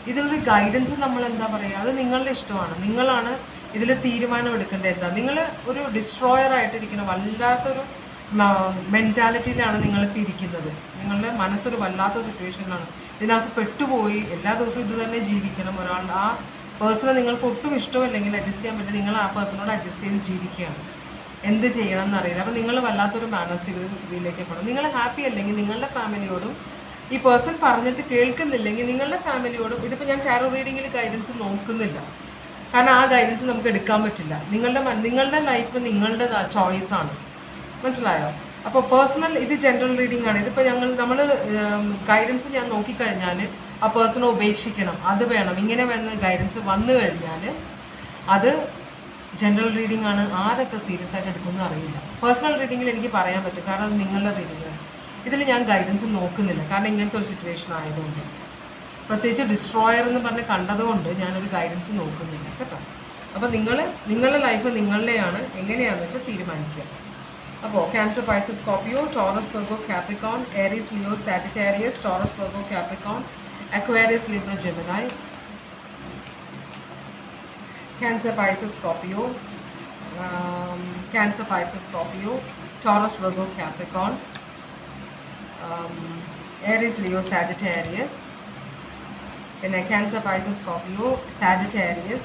ഇതിലൊരു ഗൈഡൻസ് നമ്മൾ എന്താ പറയുക, അത് നിങ്ങളുടെ ഇഷ്ടമാണ്. നിങ്ങളാണ് ഇതിൽ തീരുമാനം എടുക്കേണ്ടത്. എന്താ, നിങ്ങൾ ഒരു ഡിസ്ട്രോയർ ആയിട്ടിരിക്കുന്ന വല്ലാത്തൊരു മെൻറ്റാലിറ്റിയിലാണ് നിങ്ങളിപ്പോൾ ഇരിക്കുന്നത്. നിങ്ങളുടെ മനസ്സൊരു വല്ലാത്ത സിറ്റുവേഷനിലാണ്, ഇതിനകത്ത് പെട്ടുപോയി എല്ലാ ദിവസവും ഇത് തന്നെ ജീവിക്കണം. ഒരാളുടെ ആ പേഴ്സണെ നിങ്ങൾക്ക് ഒട്ടും ഇഷ്ടമില്ലെങ്കിൽ അഡ്ജസ്റ്റ് ചെയ്യാൻ പറ്റില്ല, നിങ്ങൾ ആ പേഴ്സണോട് അഡ്ജസ്റ്റ് ചെയ്ത് ജീവിക്കുകയാണ്. എന്ത് ചെയ്യണം എന്നറിയില്ല. അപ്പോൾ നിങ്ങൾ വല്ലാത്തൊരു മാനസിക സ്ഥിതിയിലേക്ക് പോകണം. നിങ്ങൾ ഹാപ്പി അല്ലെങ്കിൽ നിങ്ങളുടെ ഫാമിലിയോടും ഈ പേഴ്സൺ പറഞ്ഞിട്ട് കേൾക്കുന്നില്ലെങ്കിൽ നിങ്ങളുടെ ഫാമിലിയോടും, ഇതിപ്പോൾ ഞാൻ ടാരോ റീഡിങ്ങിൽ ഗൈഡൻസ് നോക്കുന്നില്ല, കാരണം ആ ഗൈഡൻസ് നമുക്ക് എടുക്കാൻ പറ്റില്ല. നിങ്ങളുടെ ലൈഫ് നിങ്ങളുടെ ചോയ്സാണ്, മനസ്സിലായോ? അപ്പോൾ പേഴ്സണൽ, ഇത് ജനറൽ റീഡിംഗ് ആണ്. ഇതിപ്പോൾ നമ്മൾ ഗൈഡൻസ് ഞാൻ നോക്കിക്കഴിഞ്ഞാൽ ആ പേഴ്സണെ ഉപേക്ഷിക്കണം, അത് വേണം, ഇങ്ങനെ വേണം ഗൈഡൻസ് വന്നു കഴിഞ്ഞാൽ അത് ജനറൽ റീഡിംഗ് ആണ്. ആരൊക്കെ സീരിയസ് ആയിട്ട് എടുക്കുമെന്ന് അറിയില്ല. പേഴ്സണൽ റീഡിങ്ങിൽ എനിക്ക് പറയാൻ പറ്റും, കാരണം അത് നിങ്ങളുടെ റീഡിംഗ് ആണ്. ഇതിൽ ഞാൻ ഗൈഡൻസ് നോക്കുന്നില്ല, കാരണം ഇങ്ങനത്തെ ഒരു സിറ്റുവേഷൻ ആയതുകൊണ്ട്, പ്രത്യേകിച്ച് ഡിസ്ട്രോയർ എന്ന് പറഞ്ഞ് കണ്ടതുകൊണ്ട് ഞാനൊരു ഗൈഡൻസ് നോക്കുന്നില്ല കേട്ടോ. അപ്പോൾ നിങ്ങളുടെ ലൈഫ് നിങ്ങളുടെയാണ്, എങ്ങനെയാണെന്ന് വെച്ചാൽ തീരുമാനിക്കുക. അപ്പോൾ Cancer, Pisces, Scorpio, Taurus, Virgo, Capricorn, Aries, Leo, Sagittarius, Taurus, Virgo, Capricorn, Aquarius, Libra, Gemini. Cancer, Pisces, Scorpio, Cancer, Pisces, Scorpio, Taurus, Virgo, Capricorn, Aries, Leo, Sagittarius. In a Cancer, Pisces, Scorpio, Sagittarius,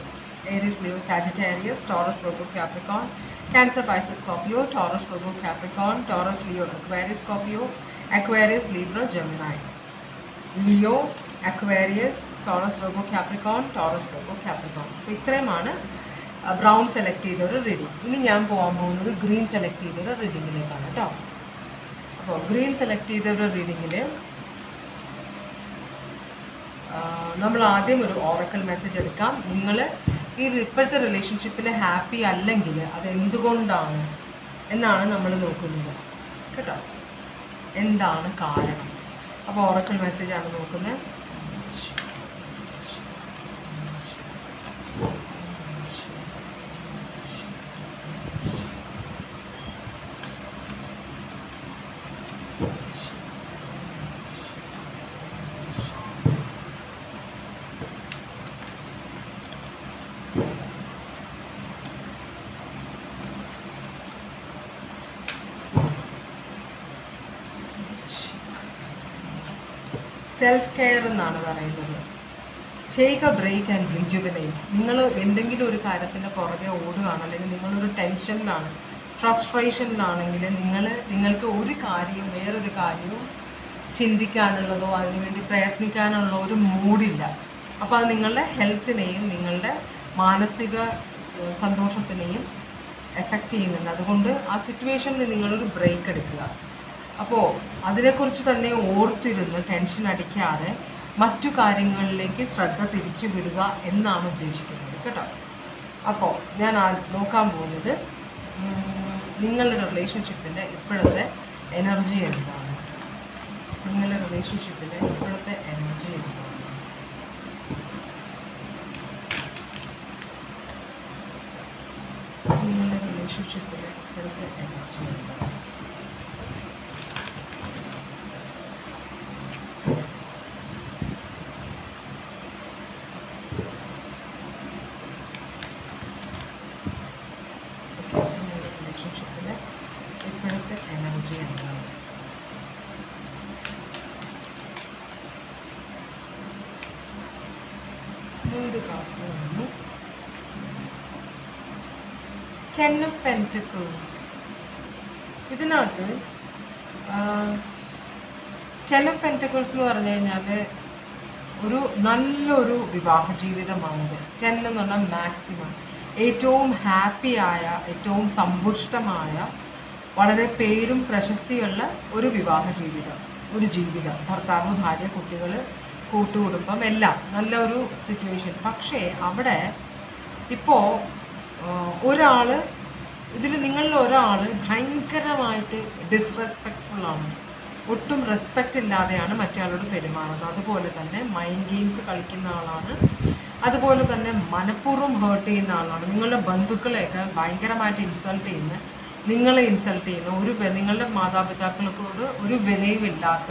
Aries, Leo, Sagittarius, Taurus, Virgo, Capricorn, Cancer, Pisces, Scorpio, Taurus, Virgo, Capricorn, Taurus, Leo, Aquarius, Scorpio, Aquarius, Libra, Gemini. Leo, Aquarius, Taurus, Virgo, Capricorn, Taurus, Virgo, Capricorn. അപ്പോൾ ഇത്രയുമാണ് brown select ചെയ്തൊരു reading. ഇനി ഞാൻ പോകാൻ പോകുന്നത് green select ചെയ്തൊരു റീഡിങ്ങിലേക്കാണ് കേട്ടോ. അപ്പോൾ ഗ്രീൻ സെലക്ട് ചെയ്തൊരു റീഡിങ്ങിൽ നമ്മൾ ആദ്യം ഒരു ഓറക്കൽ മെസ്സേജ് എടുക്കാം. നിങ്ങൾ ഈ ഇപ്പോഴത്തെ റിലേഷൻഷിപ്പിൽ ഹാപ്പി അല്ലെങ്കിൽ അത് എന്തുകൊണ്ടാണ് എന്നാണ് നമ്മൾ നോക്കുന്നത് കേട്ടോ. എന്താണ് കാരണം? അപ്പോൾ ഓറക്കൽ മെസ്സേജാണ് നോക്കുന്നത്. സെൽഫ് കെയർ എന്നാണ് പറയുന്നത്. Take a break and rejuvenate. നിങ്ങൾ എന്തെങ്കിലും ഒരു കാര്യത്തിൻ്റെ പുറകെ ഓടുകയാണ്, അല്ലെങ്കിൽ നിങ്ങളൊരു ടെൻഷനിലാണ്, ഫ്രസ്ട്രേഷനിലാണെങ്കിൽ നിങ്ങൾക്ക് ഒരു കാര്യവും വേറൊരു കാര്യവും ചിന്തിക്കാനുള്ളതോ അതിനുവേണ്ടി പ്രയത്നിക്കാനുള്ള ഒരു മൂഡില്ല. അപ്പോൾ അത് നിങ്ങളുടെ ഹെൽത്തിനെയും നിങ്ങളുടെ മാനസിക സന്തോഷത്തിനെയും എഫക്റ്റ് ചെയ്യുന്നുണ്ട്. അതുകൊണ്ട് ആ സിറ്റുവേഷനിൽ നിങ്ങളൊരു ബ്രേക്ക് എടുക്കുക. അപ്പോൾ അതിനെക്കുറിച്ച് തന്നെ ഓർത്തിരുന്ന് ടെൻഷൻ അടിക്കാതെ മറ്റു കാര്യങ്ങളിലേക്ക് ശ്രദ്ധ തിരിച്ചു വിടുക എന്നാണ് ഉദ്ദേശിക്കുന്നത് കേട്ടോ. അപ്പോൾ ഞാൻ നോക്കാൻ പോകുന്നത് നിങ്ങളുടെ റിലേഷൻഷിപ്പിൻ്റെ ഇപ്പോഴത്തെ എനർജി എന്താണ്. നിങ്ങളുടെ റിലേഷൻഷിപ്പിൻ്റെ ഇപ്പോഴത്തെ എനർജി എന്താണ്? നിങ്ങളുടെ റിലേഷൻഷിപ്പിലെ ഇപ്പോഴത്തെ എനർജി എന്താണ്? ഇപ്പോഴത്തെ എനർജി എന്താണ്? മൂന്ന് കാർഡ്സ് വന്നു. 10 of Pentacles. ഇതിനകത്ത് 10 of Pentacles എന്ന് പറഞ്ഞു കഴിഞ്ഞാൽ ഒരു നല്ലൊരു വിവാഹ ജീവിതമാണിത്. 10 എന്ന് പറഞ്ഞാൽ മാക്സിമം ഏറ്റവും ഹാപ്പിയായ, ഏറ്റവും സമ്പുഷ്ടമായ, വളരെ പേരും പ്രശസ്തിയുള്ള ഒരു വിവാഹ ജീവിതം, ഒരു ജീവിതം, ഭർത്താവ്, ഭാര്യ, കുട്ടികൾ, കൂട്ടുകുടുംബം, എല്ലാം നല്ല ഒരു സിറ്റുവേഷൻ. പക്ഷേ അവിടെ ഇപ്പോൾ ഒരാൾ, ഇതിൽ നിങ്ങളിൽ ഒരാൾ ഭയങ്കരമായിട്ട് ഡിസ്റെസ്പെക്റ്റ്ഫുള്ളാണ്, ഒട്ടും റെസ്പെക്റ്റ് ഇല്ലാതെയാണ് മറ്റേ പെരുമാറുന്നത്. അതുപോലെ തന്നെ മൈൻഡ് ഗെയിംസ് കളിക്കുന്ന ആളാണ്, അതുപോലെ തന്നെ മനഃപൂർവ്വം ഹേർട്ട് ചെയ്യുന്ന ആളാണ്. നിങ്ങളുടെ ബന്ധുക്കളെയൊക്കെ ഭയങ്കരമായിട്ട് ഇൻസൾട്ട് ചെയ്യുന്ന, നിങ്ങളെ ഇൻസൾട്ട് ചെയ്യുന്ന, നിങ്ങളുടെ മാതാപിതാക്കൾക്കോട് ഒരു വിലയുമില്ലാത്ത,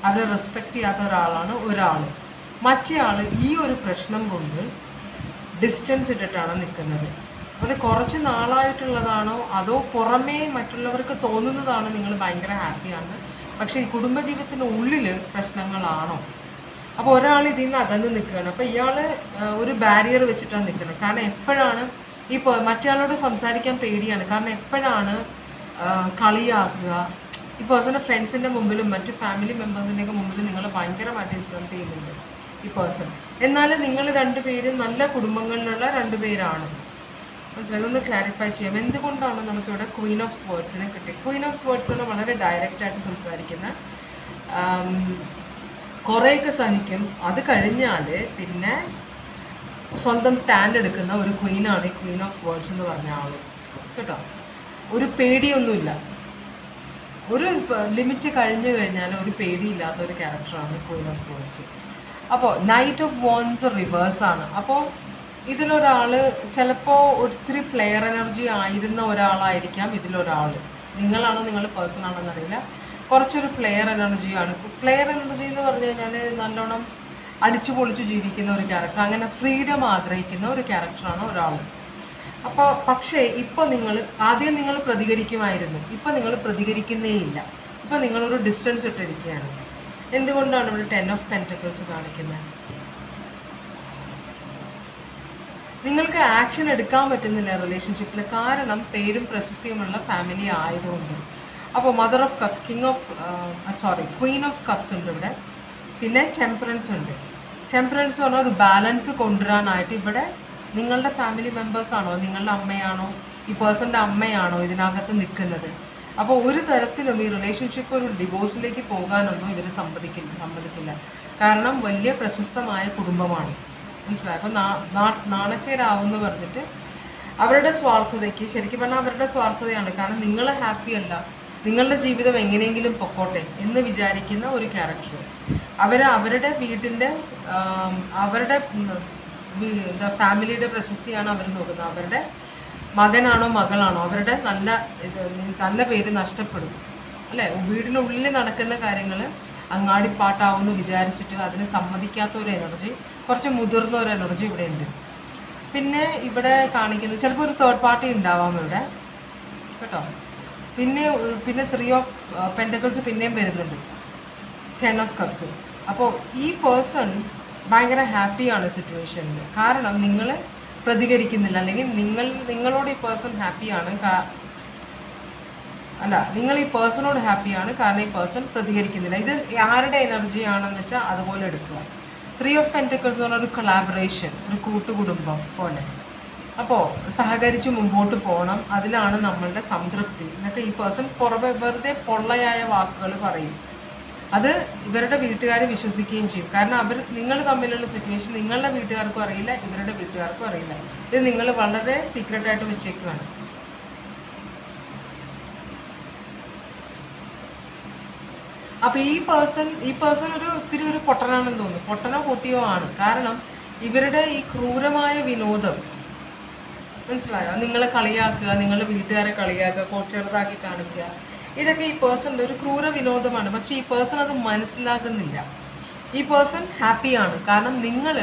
അവരെ റെസ്പെക്റ്റ് ചെയ്യാത്ത ഒരാളാണ് ഒരാൾ. മറ്റേ ആൾ ഈ ഒരു പ്രശ്നം കൊണ്ട് ഡിസ്റ്റൻസ് ഇട്ടിട്ടാണ് നിൽക്കുന്നത്. അത് കുറച്ച് നാളായിട്ടുള്ളതാണോ അതോ പുറമേ മറ്റുള്ളവർക്ക് തോന്നുന്നതാണോ നിങ്ങൾ ഭയങ്കര ഹാപ്പിയാണ്, പക്ഷേ ഈ കുടുംബജീവിതത്തിന് ഉള്ളിൽ പ്രശ്നങ്ങളാണോ? അപ്പോൾ ഒരാൾ ഇതിൽ നിന്ന് അകന്ന് നിൽക്കുകയാണ്. അപ്പോൾ ഇയാൾ ഒരു ബാരിയർ വെച്ചിട്ടാണ് നിൽക്കുന്നത്. കാരണം എപ്പോഴാണ് മറ്റയാളോട് സംസാരിക്കാൻ പേടിയാണ്. കാരണം എപ്പോഴാണ് കളിയാക്കുക. ഈ പേഴ്സൻ്റെ ഫ്രണ്ട്സിൻ്റെ മുമ്പിലും മറ്റു ഫാമിലി മെമ്പേഴ്സിൻ്റെയൊക്കെ മുമ്പിലും നിങ്ങൾ ഭയങ്കരമായിട്ട് ഇൻസൾട്ട് ചെയ്യുന്നുണ്ട് ഈ പേഴ്സൺ. എന്നാൽ നിങ്ങൾ രണ്ടുപേരും നല്ല കുടുംബങ്ങളിലുള്ള രണ്ടുപേരാണ്. മനസ്സിലായി? ഒന്ന് ക്ലാരിഫൈ ചെയ്യാം. എന്തുകൊണ്ടാണ് നമുക്കിവിടെ ക്വീൻ ഓഫ് സ്വേർഡ്സിനെ കിട്ടി? ക്വീൻ ഓഫ് സ്വേർഡ്സ് എന്ന് വളരെ ഡയറക്റ്റായിട്ട് സംസാരിക്കുന്ന, കുറേയൊക്കെ സഹിക്കും, അത് കഴിഞ്ഞാൽ പിന്നെ സ്വന്തം സ്റ്റാൻഡ് എടുക്കുന്ന ഒരു ക്വീനാണ് ഈ ക്വീൻ ഓഫ് സ്വേർഡ്സ് എന്ന് പറഞ്ഞ ആൾ കേട്ടോ. ഒരു പേടിയൊന്നുമില്ല, ഒരു ലിമിറ്റ് കഴിഞ്ഞു കഴിഞ്ഞാൽ ഒരു പേടിയില്ലാത്ത ഒരു ക്യാരക്ടറാണ് ക്വീൻ ഓഫ് സ്വേർഡ്സ്. അപ്പോൾ നൈറ്റ് ഓഫ് വോൺസ് റിവേഴ്സാണ്. അപ്പോൾ ഇതിലൊരാൾ ചിലപ്പോൾ ഒത്തിരി പ്ലെയർ എനർജി ആയിരുന്ന ഒരാളായിരിക്കാം ഇതിലൊരാൾ. നിങ്ങളാണോ നിങ്ങളുടെ പേഴ്സൺ ആണോ എന്നറിയില്ല. കുറച്ചൊരു പ്ലെയർ എനർജിയാണ്. പ്ലെയർ എനർജി എന്ന് പറഞ്ഞു കഴിഞ്ഞാൽ നല്ലോണം അടിച്ചു പൊളിച്ചു ജീവിക്കുന്ന ഒരു ക്യാരക്ടർ, അങ്ങനെ ഫ്രീഡം ആഗ്രഹിക്കുന്ന ഒരു ക്യാരക്ടറാണ് ഒരാൾ. അപ്പോൾ പക്ഷേ ഇപ്പോൾ ആദ്യം നിങ്ങൾ പ്രതികരിക്കുമായിരുന്നു, ഇപ്പോൾ നിങ്ങൾ പ്രതികരിക്കുന്നേ ഇല്ല. ഇപ്പോൾ നിങ്ങളൊരു ഡിസ്റ്റൻസ് ഇട്ടിരിക്കുകയാണ്. എന്തുകൊണ്ടാണ് ഇവിടെ 10 ഓഫ് പെന്റക്കിൾസ് കാണിക്കുന്നത്? നിങ്ങൾക്ക് ആക്ഷൻ എടുക്കാൻ പറ്റുന്നില്ല റിലേഷൻഷിപ്പിൽ, കാരണം പേരും പ്രശസ്തിയുമുള്ള ഫാമിലി ആയതുകൊണ്ട്. അപ്പോൾ mother of cups, Queen of cups ഉണ്ട് ഇവിടെ. പിന്നെ ടെമ്പറൻസ് ഉണ്ട്. ടെമ്പറൻസ് പറഞ്ഞാൽ ഒരു ബാലൻസ് കൊണ്ടുവരാനായിട്ട് ഇവിടെ നിങ്ങളുടെ ഫാമിലി മെമ്പേഴ്സാണോ, നിങ്ങളുടെ അമ്മയാണോ, ഈ പേഴ്സൻ്റെ അമ്മയാണോ ഇതിനകത്ത് നിൽക്കുന്നത്? അപ്പോൾ ഒരു തരത്തിലും ഈ റിലേഷൻഷിപ്പ് ഒരു ഡിവോഴ്സിലേക്ക് പോകാനൊന്നും ഇവർ സമ്മതിക്കില്ല. കാരണം വലിയ പ്രശസ്തമായ കുടുംബമാണ്. മനസ്സിലായി? അപ്പോൾ നാണക്കേടാവുമെന്ന് പറഞ്ഞിട്ട് അവരുടെ സ്വാർത്ഥതയ്ക്ക്, ശരിക്കും പറഞ്ഞാൽ അവരുടെ സ്വാർത്ഥതയാണ്. കാരണം നിങ്ങൾ ഹാപ്പി അല്ല, നിങ്ങളുടെ ജീവിതം എങ്ങനെയെങ്കിലും പൊക്കോട്ടെ എന്ന് വിചാരിക്കുന്ന ഒരു ക്യാരക്ടർ. അവരുടെ വീട്ടിൻ്റെ അവരുടെ ഫാമിലിയുടെ പ്രശസ്തിയാണ് അവർ നോക്കുന്നത്. അവരുടെ മകനാണോ മകളാണോ അവരുടെ നല്ല പേര് നഷ്ടപ്പെടും അല്ലേ? വീടിനുള്ളിൽ നടക്കുന്ന കാര്യങ്ങൾ അങ്ങാടിപ്പാട്ടാവുമെന്ന് വിചാരിച്ചിട്ട് അതിന് സമ്മതിക്കാത്ത ഒരു എനർജി, കുറച്ച് മുതിർന്ന ഒരു എനർജി ഇവിടെ ഉണ്ട്. പിന്നെ ഇവിടെ കാണിക്കുന്നത് ചിലപ്പോൾ ഒരു തേർഡ് പാർട്ടി ഉണ്ടാവാം ഇവിടെ കേട്ടോ. പിന്നെ 3 ഓഫ് പെന്റക്കിൾസ് പിന്നെയും വരുന്നുണ്ട്, 10 ഓഫ് കപ്സ്. അപ്പോൾ ഈ പേഴ്സൺ ഭയങ്കര ഹാപ്പിയാണ് സിറ്റുവേഷനിൽ. കാരണം നിങ്ങൾ പ്രതികരിക്കുന്നില്ല, അല്ലെങ്കിൽ നിങ്ങളോട് ഈ പേഴ്സൺ ഹാപ്പിയാണ്. നിങ്ങൾ ഈ പേഴ്സണോട് ഹാപ്പിയാണ്, കാരണം ഈ പേഴ്സൺ പ്രതികരിക്കുന്നില്ല. ഇത് ആരുടെ എനർജി ആണെന്ന് വെച്ചാൽ അതുപോലെ എടുക്കുക. 3 ഓഫ് പെന്റക്കിൾസ് എന്ന് പറഞ്ഞാൽ ഒരു കൊളാബറേഷൻ, ഒരു കൂട്ടുകുടുംബം പോലെ. അപ്പോൾ സഹകരിച്ച് മുമ്പോട്ട് പോകണം, അതിലാണ് നമ്മളുടെ സംതൃപ്തി എന്നൊക്കെ ഈ പേഴ്സൺ വെറുതെ പൊള്ളയായ വാക്കുകൾ പറയും. അത് ഇവരുടെ വീട്ടുകാർ വിശ്വസിക്കുകയും ചെയ്യും. കാരണം നിങ്ങൾ തമ്മിലുള്ള സിറ്റുവേഷൻ നിങ്ങളുടെ വീട്ടുകാർക്കും അറിയില്ല, ഇവരുടെ വീട്ടുകാർക്കും അറിയില്ല. ഇത് നിങ്ങൾ വളരെ സീക്രട്ടായിട്ട് വെച്ചേക്കുകയാണ്. അപ്പോൾ ഈ പേഴ്സൺ ഒത്തിരി ഒരു പൊട്ടനാണെന്ന് തോന്നുന്നു. പൊട്ടനോ പൊട്ടിയോ ആണ്. കാരണം ഇവരുടെ ഈ ക്രൂരമായ വിനോദം, മനസ്സിലായോ? നിങ്ങളെ കളിയാക്കുക, നിങ്ങളുടെ വീട്ടുകാരെ കളിയാക്കുക, ചെറുതാക്കി കാണിക്കുക, ഇതൊക്കെ ഈ പേഴ്സണിൻ്റെ ഒരു ക്രൂര വിനോദമാണ്. പക്ഷേ ഈ പേഴ്സൺ അത് മനസ്സിലാക്കുന്നില്ല. ഈ പേഴ്സൺ ഹാപ്പിയാണ്, കാരണം നിങ്ങൾ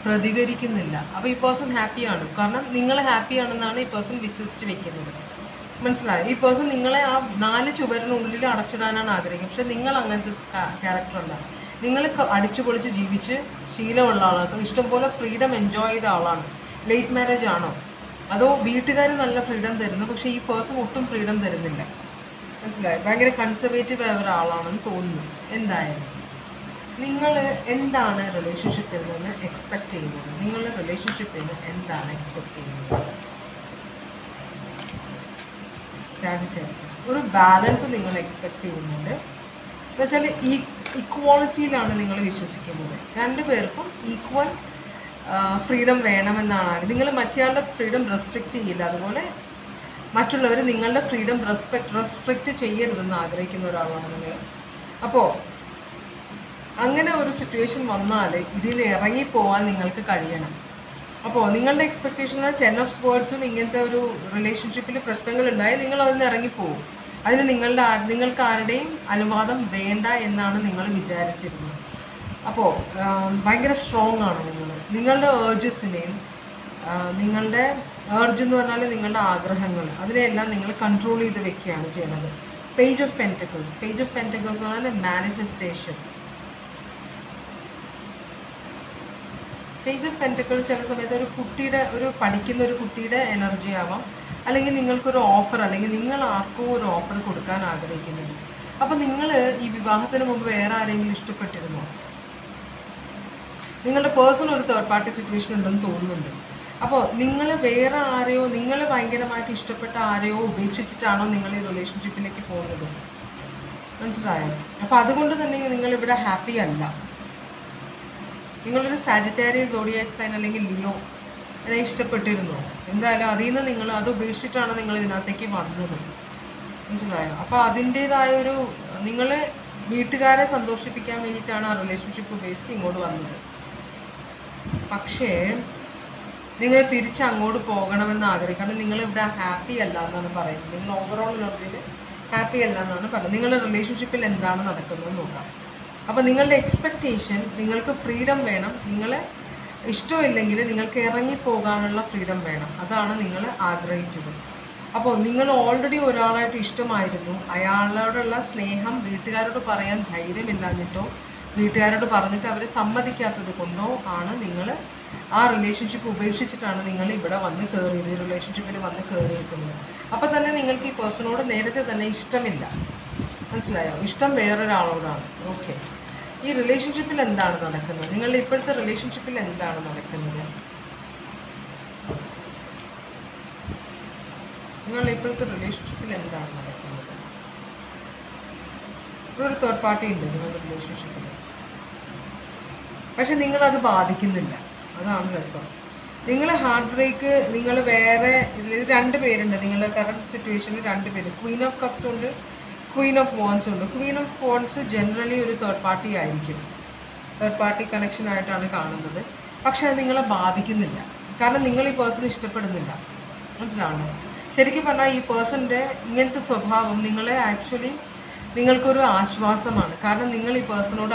പ്രതികരിക്കുന്നില്ല. അപ്പോൾ ഈ പേഴ്സൺ ഹാപ്പിയാണ്, കാരണം നിങ്ങൾ ഹാപ്പിയാണെന്നാണ് ഈ പേഴ്സൺ വിശ്വസിച്ച് വെക്കുന്നത്. മനസ്സിലായോ? ഈ പേഴ്സൺ നിങ്ങളെ ആ 4 ചുവരിനുള്ളിൽ അടച്ചിടാനാണ് ആഗ്രഹിക്കുന്നത്. പക്ഷെ നിങ്ങൾ അങ്ങനത്തെ ക്യാരക്ടറല്ല. നിങ്ങൾ അടിച്ചു പൊളിച്ച് ജീവിച്ച് ശീലമുള്ള ആളാണ്, ഇഷ്ടംപോലെ ഫ്രീഡം എൻജോയ് ചെയ്ത ആളാണ്. ലേറ്റ് മാരേജ് ആണോ, അതോ വീട്ടുകാർ നല്ല ഫ്രീഡം തരുന്നു, പക്ഷേ ഈ പേഴ്സൺ ഒട്ടും ഫ്രീഡം തരുന്നില്ല. മനസ്സിലായോ? ഭയങ്കര കൺസർവേറ്റീവ് ആയ ഒരാളാണെന്ന് തോന്നുന്നു. എന്തായാലും നിങ്ങൾ എന്താണ് റിലേഷൻഷിപ്പിൽ നിന്ന് എക്സ്പെക്റ്റ് ചെയ്യുന്നത്? നിങ്ങളുടെ റിലേഷൻഷിപ്പിൽ നിന്ന് എന്താണ് എക്സ്പെക്റ്റ് ചെയ്യുന്നത്? സാജിറ്റേറിയസ്, ഒരു ബാലൻസ് നിങ്ങൾ എക്സ്പെക്റ്റ് ചെയ്യുന്നുണ്ട്. എന്നുവെച്ചാൽ ഈക്വാളിറ്റിയിലാണ് നിങ്ങൾ വിശ്വസിക്കുന്നത്. രണ്ടുപേർക്കും ഈക്വൽ ഫ്രീഡം വേണമെന്നാണ്. നിങ്ങൾ മറ്റേയാളുടെ ഫ്രീഡം റെസ്ട്രിക്റ്റ് ചെയ്യില്ല, അതുപോലെ മറ്റുള്ളവർ നിങ്ങളുടെ ഫ്രീഡം റെസ്ട്രിക്റ്റ് ചെയ്യരുതെന്ന് ആഗ്രഹിക്കുന്ന ഒരാളാണ് നിങ്ങൾ. അപ്പോൾ അങ്ങനെ ഒരു സിറ്റുവേഷൻ വന്നാൽ ഇതിൽ ഇറങ്ങിപ്പോവാൻ നിങ്ങൾക്ക് കഴിയണം. അപ്പോൾ നിങ്ങളുടെ എക്സ്പെക്റ്റേഷനിൽ 10 ഓഫ് സ്വേർഡ്സും ഇങ്ങനത്തെ ഒരു റിലേഷൻഷിപ്പിൽ പ്രശ്നങ്ങളുണ്ടായി നിങ്ങൾ അതിൽ നിന്ന് ഇറങ്ങിപ്പോവും. അതിന് നിങ്ങൾക്ക് ആരുടെയും അനുവാദം വേണ്ട എന്നാണ് നിങ്ങൾ വിചാരിച്ചിരുന്നത്. അപ്പോൾ ഭയങ്കര സ്ട്രോങ് ആണ് നിങ്ങളുടെ ഏർജസിനെയും, നിങ്ങളുടെ ഏർജ് എന്ന് പറഞ്ഞാൽ നിങ്ങളുടെ ആഗ്രഹങ്ങൾ, അതിനെല്ലാം നിങ്ങൾ കൺട്രോൾ ചെയ്ത് വെക്കുകയാണ് ചെയ്യുന്നത്. പേജ് ഓഫ് പെന്റക്കിൾസ് എന്ന് പറഞ്ഞാൽ മാനിഫെസ്റ്റേഷൻ. പേജ് ഓഫ് പെൻറ്റക്കിൾ ചില സമയത്ത് ഒരു കുട്ടിയുടെ പഠിക്കുന്ന ഒരു കുട്ടിയുടെ എനർജി ആവാം, അല്ലെങ്കിൽ നിങ്ങൾക്കൊരു ഓഫർ, അല്ലെങ്കിൽ നിങ്ങൾ ആർക്കും ഒരു ഓഫർ കൊടുക്കാൻ ആഗ്രഹിക്കുന്നുണ്ട്. അപ്പോൾ നിങ്ങൾ ഈ വിവാഹത്തിന് മുമ്പ് വേറെ ആരെങ്കിലും ഇഷ്ടപ്പെട്ടിരുന്നോ? നിങ്ങളുടെ പേഴ്സൺ ഒരു തേർഡ് പാർട്ടി സിറ്റുവേഷൻ ഉണ്ടെന്ന് തോന്നുന്നുണ്ട്. അപ്പോൾ നിങ്ങൾ വേറെ ആരെയോ, നിങ്ങൾ ഭയങ്കരമായിട്ട് ഇഷ്ടപ്പെട്ട ആരെയോ ഉപേക്ഷിച്ചിട്ടാണോ നിങ്ങൾ ഈ റിലേഷൻഷിപ്പിലേക്ക് പോകുന്നത്? മനസ്സിലായോ? അപ്പോൾ അതുകൊണ്ട് തന്നെ നിങ്ങളിവിടെ ഹാപ്പി അല്ല. നിങ്ങളൊരു സാജിറ്റേറിയസ് സോഡിയാക് സൈൻ അല്ലെങ്കിൽ ലിയോ അതിനെ ഇഷ്ടപ്പെട്ടിരുന്നോ? എന്തായാലും അതിൽ നിന്ന് നിങ്ങൾ അത് ഉപേക്ഷിച്ചിട്ടാണ് നിങ്ങൾ ഇതിനകത്തേക്ക് വന്നത്. മനസ്സിലായോ? അപ്പോൾ അതിൻ്റേതായ നിങ്ങൾ വീട്ടുകാരെ സന്തോഷിപ്പിക്കാൻ വേണ്ടിയിട്ടാണ് ആ റിലേഷൻഷിപ്പ് ഉപേക്ഷിച്ച് ഇങ്ങോട്ട് വന്നത്. പക്ഷേ നിങ്ങൾ തിരിച്ച് അങ്ങോട്ട് പോകണമെന്ന് ആഗ്രഹിക്കണം. നിങ്ങളിവിടെ ഹാപ്പി അല്ല എന്നാണ് പറയുന്നത്. നിങ്ങൾ ഓവറോൾ എനർജിയിൽ ഹാപ്പി അല്ല എന്നാണ് പറയുന്നത്. നിങ്ങളുടെ റിലേഷൻഷിപ്പിൽ എന്താണ് നടക്കുന്നത് നോക്കാം. അപ്പോൾ നിങ്ങളുടെ എക്സ്പെക്റ്റേഷൻ, നിങ്ങൾക്ക് ഫ്രീഡം വേണം. നിങ്ങളെ ഇഷ്ടമില്ലെങ്കിൽ നിങ്ങൾക്ക് ഇറങ്ങിപ്പോകാനുള്ള ഫ്രീഡം വേണം. അതാണ് നിങ്ങൾ ആഗ്രഹിച്ചത്. അപ്പോൾ നിങ്ങൾ ഓൾറെഡി ഒരാളായിട്ട് ഇഷ്ടമായിരുന്നു. അയാളോടുള്ള സ്നേഹം വീട്ടുകാരോട് പറയാൻ ധൈര്യമില്ലാഞ്ഞിട്ടോ വീട്ടുകാരോട് പറഞ്ഞിട്ട് അവർ സമ്മതിക്കാത്തത് കൊണ്ടോ ആണ് നിങ്ങൾ ആ റിലേഷൻഷിപ്പ് ഉപേക്ഷിച്ചിട്ടാണ് നിങ്ങൾ ഇവിടെ വന്ന് കയറിയത്, ഈ റിലേഷൻഷിപ്പിൽ വന്ന് കയറിയിരിക്കുന്നത്. അപ്പോൾ തന്നെ നിങ്ങൾക്ക് ഈ പേഴ്സണോട് നേരത്തെ തന്നെ ഇഷ്ടമില്ല. മനസ്സിലായോ? ഇഷ്ടം വേറൊരാളോടാണ്. ഓക്കെ, ഈ റിലേഷൻഷിപ്പിൽ എന്താണ് നടക്കുന്നത്? നിങ്ങളുടെ ഇപ്പോഴത്തെ റിലേഷൻഷിപ്പിൽ എന്താണ് നടക്കുന്നത്? നിങ്ങളുടെ ഇപ്പോഴത്തെ റിലേഷൻഷിപ്പിൽ എന്താണ് നടക്കുന്നത്? ഇവിടെ ഒരു തേർഡ് പാർട്ടി ഉണ്ട് നിങ്ങളുടെ റിലേഷൻഷിപ്പിൽ, പക്ഷെ നിങ്ങളത് ബാധിക്കുന്നില്ല. അതാണ് രസം. നിങ്ങൾ ഹാർട്ട് ബ്രേക്ക്, നിങ്ങൾ വേറെ രണ്ട് പേരുണ്ട് നിങ്ങളുടെ കറണ്ട് സിറ്റുവേഷനിൽ. രണ്ട് പേര്, ക്വീൻ ഓഫ് കപ്സ് ഉണ്ട്, ക്വീൻ ഓഫ് വോൺസ് ഉണ്ട്. ക്വീൻ ഓഫ് വോൺസ് ജനറലി ഒരു തേർഡ് പാർട്ടി ആയിരിക്കും, തേർഡ് പാർട്ടി കണക്ഷൻ ആയിട്ടാണ് കാണുന്നത്. പക്ഷെ അത് നിങ്ങളെ ബാധിക്കുന്നില്ല, കാരണം നിങ്ങൾ ഈ പേഴ്സൺ ഇഷ്ടപ്പെടുന്നില്ല. മനസ്സിലാവണോ? ശരിക്കും പറഞ്ഞാൽ ഈ പേഴ്സൻ്റെ ഇങ്ങനത്തെ സ്വഭാവം നിങ്ങളെ ആക്ച്വലി നിങ്ങൾക്കൊരു ആശ്വാസമാണ്. കാരണം നിങ്ങൾ ഈ പേഴ്സണോട്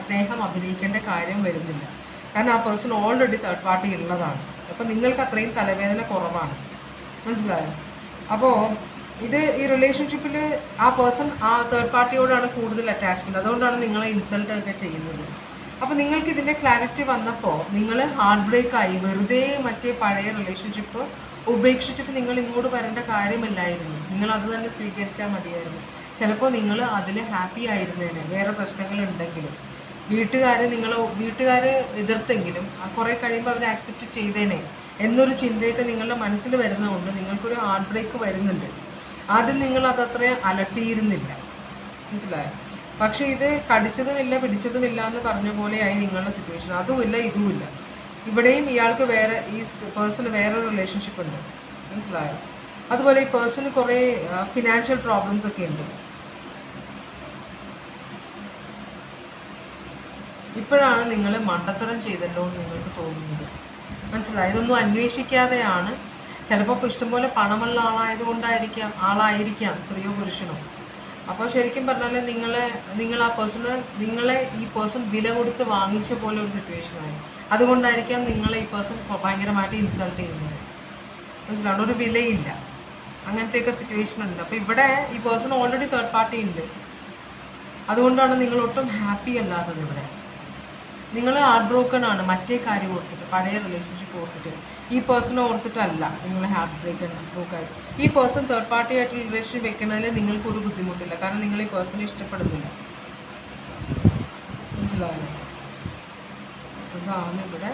സ്നേഹം അഭിനയിക്കേണ്ട കാര്യം വരുന്നില്ല. കാരണം ആ പേഴ്സൺ ഓൾറെഡി തേർഡ് പാർട്ടി ഉള്ളതാണ്. അപ്പോൾ നിങ്ങൾക്ക് അത്രയും തലവേദന കുറവാണ്. മനസ്സിലായോ? അപ്പോൾ ഈ റിലേഷൻഷിപ്പിൽ ആ പേഴ്സൺ ആ തേർഡ് പാർട്ടിയോടാണ് കൂടുതൽ അറ്റാച്ച്മെൻറ്റ്. അതുകൊണ്ടാണ് നിങ്ങളെ ഇൻസൾട്ട് ഒക്കെ ചെയ്യുന്നത്. അപ്പോൾ നിങ്ങൾക്ക് ഇതിൻ്റെ ക്ലാരിറ്റി വന്നപ്പോൾ നിങ്ങൾ ഹാർട്ട് ബ്രേക്ക് ആയി. വെറുതെ മറ്റേ പഴയ റിലേഷൻഷിപ്പ് ഉപേക്ഷിച്ചിട്ട് നിങ്ങൾ ഇങ്ങോട്ട് വരേണ്ട കാര്യമില്ലായിരുന്നു. നിങ്ങൾ അത് തന്നെ സ്വീകരിച്ചാൽ മതിയായിരുന്നു. ചിലപ്പോൾ നിങ്ങൾ അതിൽ ഹാപ്പി ആയിരുന്നേനെ, വേറെ പ്രശ്നങ്ങളുണ്ടെങ്കിലും. വീട്ടുകാർ എതിർത്തെങ്കിലും കുറേ കഴിയുമ്പോൾ അവർ ആക്സെപ്റ്റ് ചെയ്തേനെ എന്നൊരു ചിന്തയൊക്കെ നിങ്ങളുടെ മനസ്സിൽ വരുന്നതുകൊണ്ട് നിങ്ങൾക്കൊരു ഹാർട്ട് ബ്രേക്ക് വരുന്നുണ്ട്. ആദ്യം നിങ്ങൾ അതത്ര അലട്ടിയിരുന്നില്ല. മനസ്സിലായോ? പക്ഷേ ഇത് കടിച്ചതുമില്ല പിടിച്ചതുമില്ല എന്ന് പറഞ്ഞ പോലെയായി നിങ്ങളുടെ സിറ്റുവേഷൻ. അതുമില്ല ഇതുമില്ല. ഇവിടെയും ഇയാൾക്ക് ഈ പേഴ്സണ് വേറൊരു റിലേഷൻഷിപ്പ് ഉണ്ട്. മനസ്സിലായോ? അതുപോലെ ഈ പേഴ്സണ് കുറേ ഫിനാൻഷ്യൽ പ്രോബ്ലംസ് ഒക്കെ ഉണ്ട്. ഇപ്പോഴാണ് നിങ്ങൾ മണ്ടത്തരം ചെയ്തല്ലോ എന്ന് നിങ്ങൾക്ക് തോന്നുന്നത്. മനസ്സിലായോ? ഇതൊന്നും അന്വേഷിക്കാതെയാണ്. ചിലപ്പോൾ ഇഷ്ടംപോലെ പണമുള്ള ആളായിരിക്കാം സ്ത്രീയോ പുരുഷനോ. അപ്പോൾ ശരിക്കും പറഞ്ഞാൽ നിങ്ങൾ ആ നിങ്ങളെ ഈ പേഴ്സൺ വില കൊടുത്ത് വാങ്ങിച്ച പോലെ ഒരു സിറ്റുവേഷനായി. അതുകൊണ്ടായിരിക്കാം നിങ്ങളെ ഈ പേഴ്സൺ ഭയങ്കരമായിട്ട് ഇൻസൾട്ട് ചെയ്യുന്നത്. മനസ്സിലാവും? ഒരു വിലയില്ല, അങ്ങനത്തെയൊക്കെ സിറ്റുവേഷൻ ഉണ്ട്. അപ്പോൾ ഇവിടെ ഈ പേഴ്സൺ ഓൾറെഡി തേർഡ് പാർട്ടി ഉണ്ട്. അതുകൊണ്ടാണ് നിങ്ങൾ ഒട്ടും ഹാപ്പി അല്ലാത്തത്. ഇവിടെ നിങ്ങൾ ഹാർട്ട് ബ്രോക്കൺ ആണ്, മറ്റേ കാര്യം ഓർത്തിട്ട്, പഴയ റിലേഷൻഷിപ്പ് ഓർത്തിട്ട്. ഈ പേഴ്സണെ ഓർത്തിട്ടല്ല നിങ്ങൾ ഹാർട്ട് ബ്രോക്കായി. ഈ പേഴ്സൺ തേർഡ് പാർട്ടി ആയിട്ട് റിലേഷൻഷിപ്പ് വെക്കുന്നതിൽ നിങ്ങൾക്കൊരു ബുദ്ധിമുട്ടില്ല, കാരണം നിങ്ങൾ ഈ പേഴ്സണെ ഇഷ്ടപ്പെടുന്നില്ല. മനസ്സിലായോ? അതാണ് ഇവിടെ.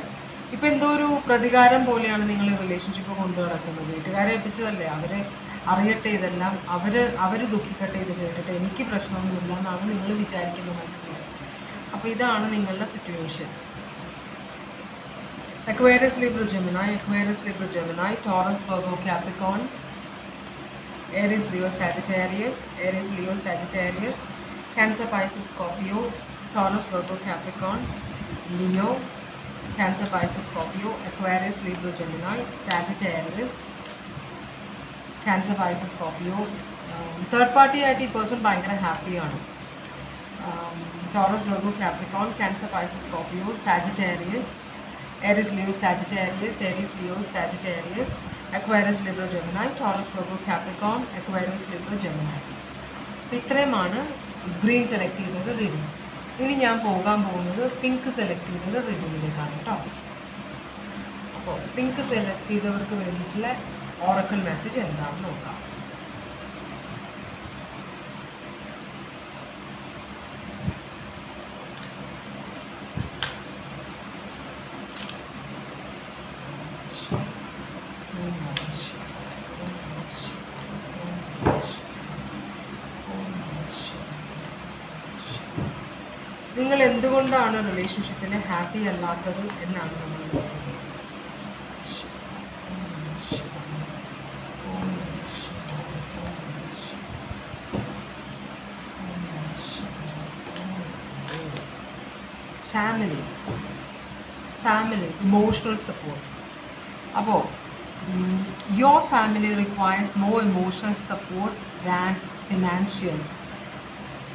ഇപ്പം എന്തോ ഒരു പ്രതികാരം പോലെയാണ് നിങ്ങൾ ഈ റിലേഷൻഷിപ്പ് കൊണ്ടു നടക്കുന്നത്. വീട്ടുകാരെ ഏൽപ്പിച്ചതല്ലേ, അറിയട്ടെ ഇതെല്ലാം, അവർ ദുഃഖിക്കട്ടെ ഇത് കേട്ടിട്ട്, എനിക്ക് പ്രശ്നമൊന്നുമില്ല എന്നാണ് നിങ്ങൾ വിചാരിക്കുന്നത്. മനസ്സിലായി? അപ്പോൾ ഇതാണ് നിങ്ങളുടെ situation. Aquarius, Libra, Gemini, Taurus, Virgo, Capricorn, Aries, Leo, Sagittarius, Cancer, Pisces, Scorpio, Taurus, Virgo, Capricorn, Leo, Cancer, Pisces, Scorpio, Aquarius, Libra, Gemini, Sagittarius, Cancer, Pisces, Scorpio. Third party ആയിട്ട് ഈ പേഴ്സൺ ഭയങ്കര ഹാപ്പിയാണ്. Taurus, Virgo, Capricorn, Cancer, Pisces, Scorpio, Sagittarius, Aries, Leo, Sagittarius, Aquarius, Libra, Gemini, Taurus, Virgo, Capricorn, Aquarius, Libra, Gemini. ഇത്രയുമാണ് green select ചെയ്തത് reading. ഇനി ഞാൻ പോകാൻ പോകുന്നത് പിങ്ക് സെലക്ട് ചെയ്തത് റീഡിങ്ങിലേക്കാണ് കേട്ടോ. അപ്പോൾ പിങ്ക് സെലക്ട് ചെയ്തവർക്ക് വേണ്ടിയിട്ടുള്ള ഓറക്കിൾ മെസ്സേജ് എന്താണെന്ന് നോക്കാം. നിങ്ങൾ എന്തുകൊണ്ടാണ് റിലേഷൻഷിപ്പിൽ ഹാപ്പി അല്ലാത്തത് എന്നാണ് നമ്മൾ നോക്കുന്നത്. Family emotional support. അപ്പോൾ your family requires more emotional support than financial.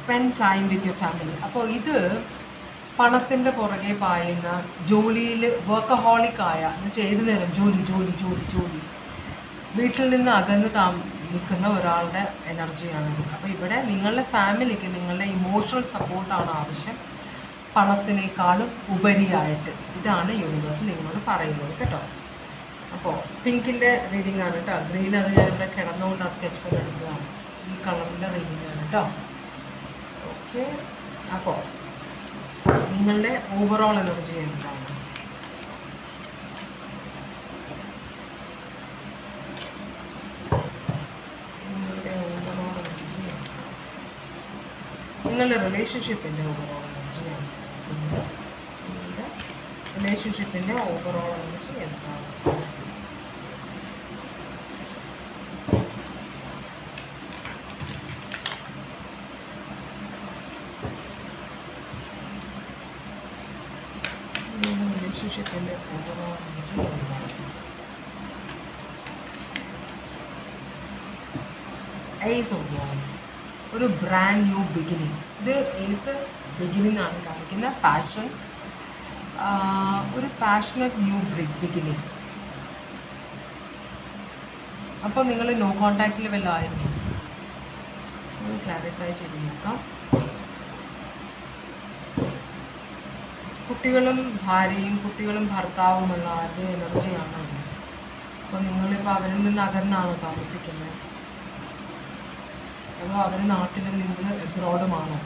Spend time with your family. അപ്പോൾ ഇത് പണത്തിൻ്റെ പുറകെ പായുന്ന, ജോലിയിൽ വർക്കഹോളിക് ആയ, ഏത് നേരം ജോലി ജോലി ജോലി ജോലി, വീട്ടിൽ നിന്ന് അകന്ന് നിൽക്കുന്ന ഒരാളുടെ എനർജിയാണത്. അപ്പോൾ ഇവിടെ നിങ്ങളുടെ ഫാമിലിക്ക് നിങ്ങളുടെ ഇമോഷണൽ സപ്പോർട്ടാണ് ആവശ്യം, പണത്തിനേക്കാളും ഉപരിയായിട്ട്. ഇതാണ് യൂണിവേഴ്സ് നിങ്ങളോട് പറയുന്നത് കേട്ടോ. അപ്പോൾ പിങ്കിൻ്റെ റീഡിംഗ് ആണ് കേട്ടോ. ഗ്രീൻ അത് ഞാനിവിടെ കിടന്നുകൊണ്ട് ആ സ്കെച്ച് പെൻ എടുത്തതാണ്. ഈ കളറിൻ്റെ റീഡിംഗ് ആണ് കേട്ടോ. ഓക്കെ, അപ്പോൾ നിങ്ങളുടെ ഓവറോൾ എനർജി എന്താണ്? നിങ്ങളുടെ ഓവറോൾ എനർജി, നിങ്ങളുടെ റിലേഷൻഷിപ്പിൻ്റെ ഓവറോൾ എനർജിയാണ്. നിങ്ങളുടെ റിലേഷൻഷിപ്പിൻ്റെ ഓവറോൾ എനർജി എന്താണ്? റിലേഷൻഷിപ്പിൻ്റെ ഓവറോൾ എനർജി എന്താണ്? ഏസ് ഓഫ് വാൻസ്, ഒരു ബ്രാൻഡ് ന്യൂ ബിഗിനിങ്. ഇത് ഏസ് ബിഗിനിങ് ആണ് കാണിക്കുന്ന, പാഷൻ, ഒരു പാഷനറ്റ് ന്യൂ ബിഗിനിങ്. അപ്പോൾ നിങ്ങൾ നോ കോണ്ടാക്റ്റിൽ വല്ല ആയിരുന്നു? ക്ലാരിഫൈ ചെയ്ത് നോക്കാം. കുട്ടികളും ഭാര്യയും കുട്ടികളും ഭർത്താവുമുള്ള ആരുടെ എനർജിയാണ്? അപ്പോൾ നിങ്ങളിപ്പോൾ അവരിൽ നിന്ന് അകന്നാണോ താമസിക്കുന്നത്? അതോ അവർ നാട്ടിൽ നിങ്ങൾ എബ്രോഡുമാണോ?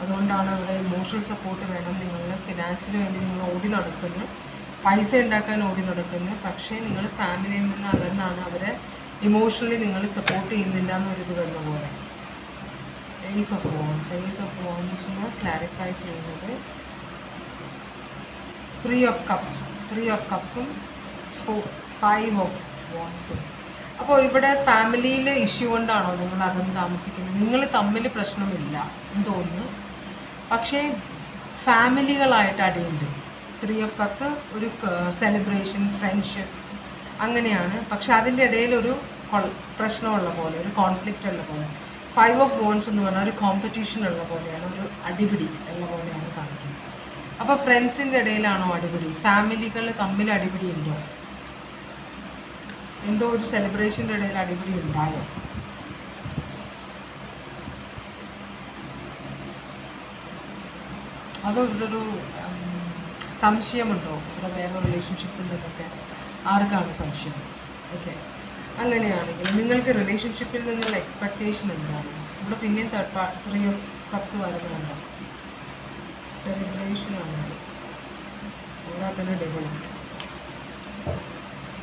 അതുകൊണ്ടാണ് അവിടെ ഇമോഷണൽ സപ്പോർട്ട് വേണം, നിങ്ങളുടെ ഫിനാൻസിന് വേണ്ടി നിങ്ങൾ ഓടി നടക്കുന്നു, പൈസ ഉണ്ടാക്കാൻ ഓടി നടക്കുന്നു. പക്ഷേ നിങ്ങൾ ഫാമിലിയിൽ നിന്ന് അകന്നാണ്, അവരെ ഇമോഷണലി നിങ്ങൾ സപ്പോർട്ട് ചെയ്യുന്നില്ല എന്നൊരിത് വരുന്ന പോലെ. ഏസ് ഓഫ് വോൺസിനെ ക്ലാരിഫൈ ചെയ്യുന്നത് 3 of കപ്സും 5 of wandsഉം. അപ്പോൾ ഇവിടെ ഫാമിലിയിലെ ഇഷ്യൂ കൊണ്ടാണോ നിങ്ങൾ അകന്ന് താമസിക്കുന്നത്? നിങ്ങൾ തമ്മിൽ പ്രശ്നമില്ല എന്ന് തോന്നുന്നു, പക്ഷേ ഫാമിലികളായിട്ട് അടിയുണ്ട്. 3 of കപ്സ് ഒരു സെലിബ്രേഷൻ, ഫ്രണ്ട്ഷിപ്പ് അങ്ങനെയാണ്, പക്ഷെ അതിൻ്റെ ഇടയിലൊരു പ്രശ്നമുള്ള പോലെ, ഒരു കോൺഫ്ലിക്റ്റ് ഉള്ള പോലെ. 5 of wands എന്ന് പറഞ്ഞാൽ ഒരു കോമ്പറ്റീഷൻ ഉള്ള പോലെയാണ്, ഒരു അടിപിടി ഉള്ള പോലെയാണ് കാണിക്കുന്നത്. അപ്പോൾ ഫ്രണ്ട്സിൻ്റെ ഇടയിലാണോ അടിപിടി? ഫാമിലികൾ തമ്മിൽ അടിപിടി ഉണ്ടോ? എന്തോ ഒരു സെലിബ്രേഷൻ്റെ ഇടയിൽ അടിപിടി ഉണ്ടായോ? അതോ ഇവരൊരു സംശയമുണ്ടോ? ഇവിടെ വേറെ റിലേഷൻഷിപ്പ് ഉണ്ടെന്നൊക്കെ ആർക്കാണ് സംശയം? ഓക്കെ, അങ്ങനെയാണെങ്കിൽ നിങ്ങൾക്ക് റിലേഷൻഷിപ്പിൽ നിന്നുള്ള എക്സ്പെക്റ്റേഷൻ എന്താണ്? ഇവിടെ പിന്നെയും 3 of കപ്സ് വരുന്നുണ്ടോ? സെലിബ്രേഷനാണ്. ഇവിടെ തന്നെ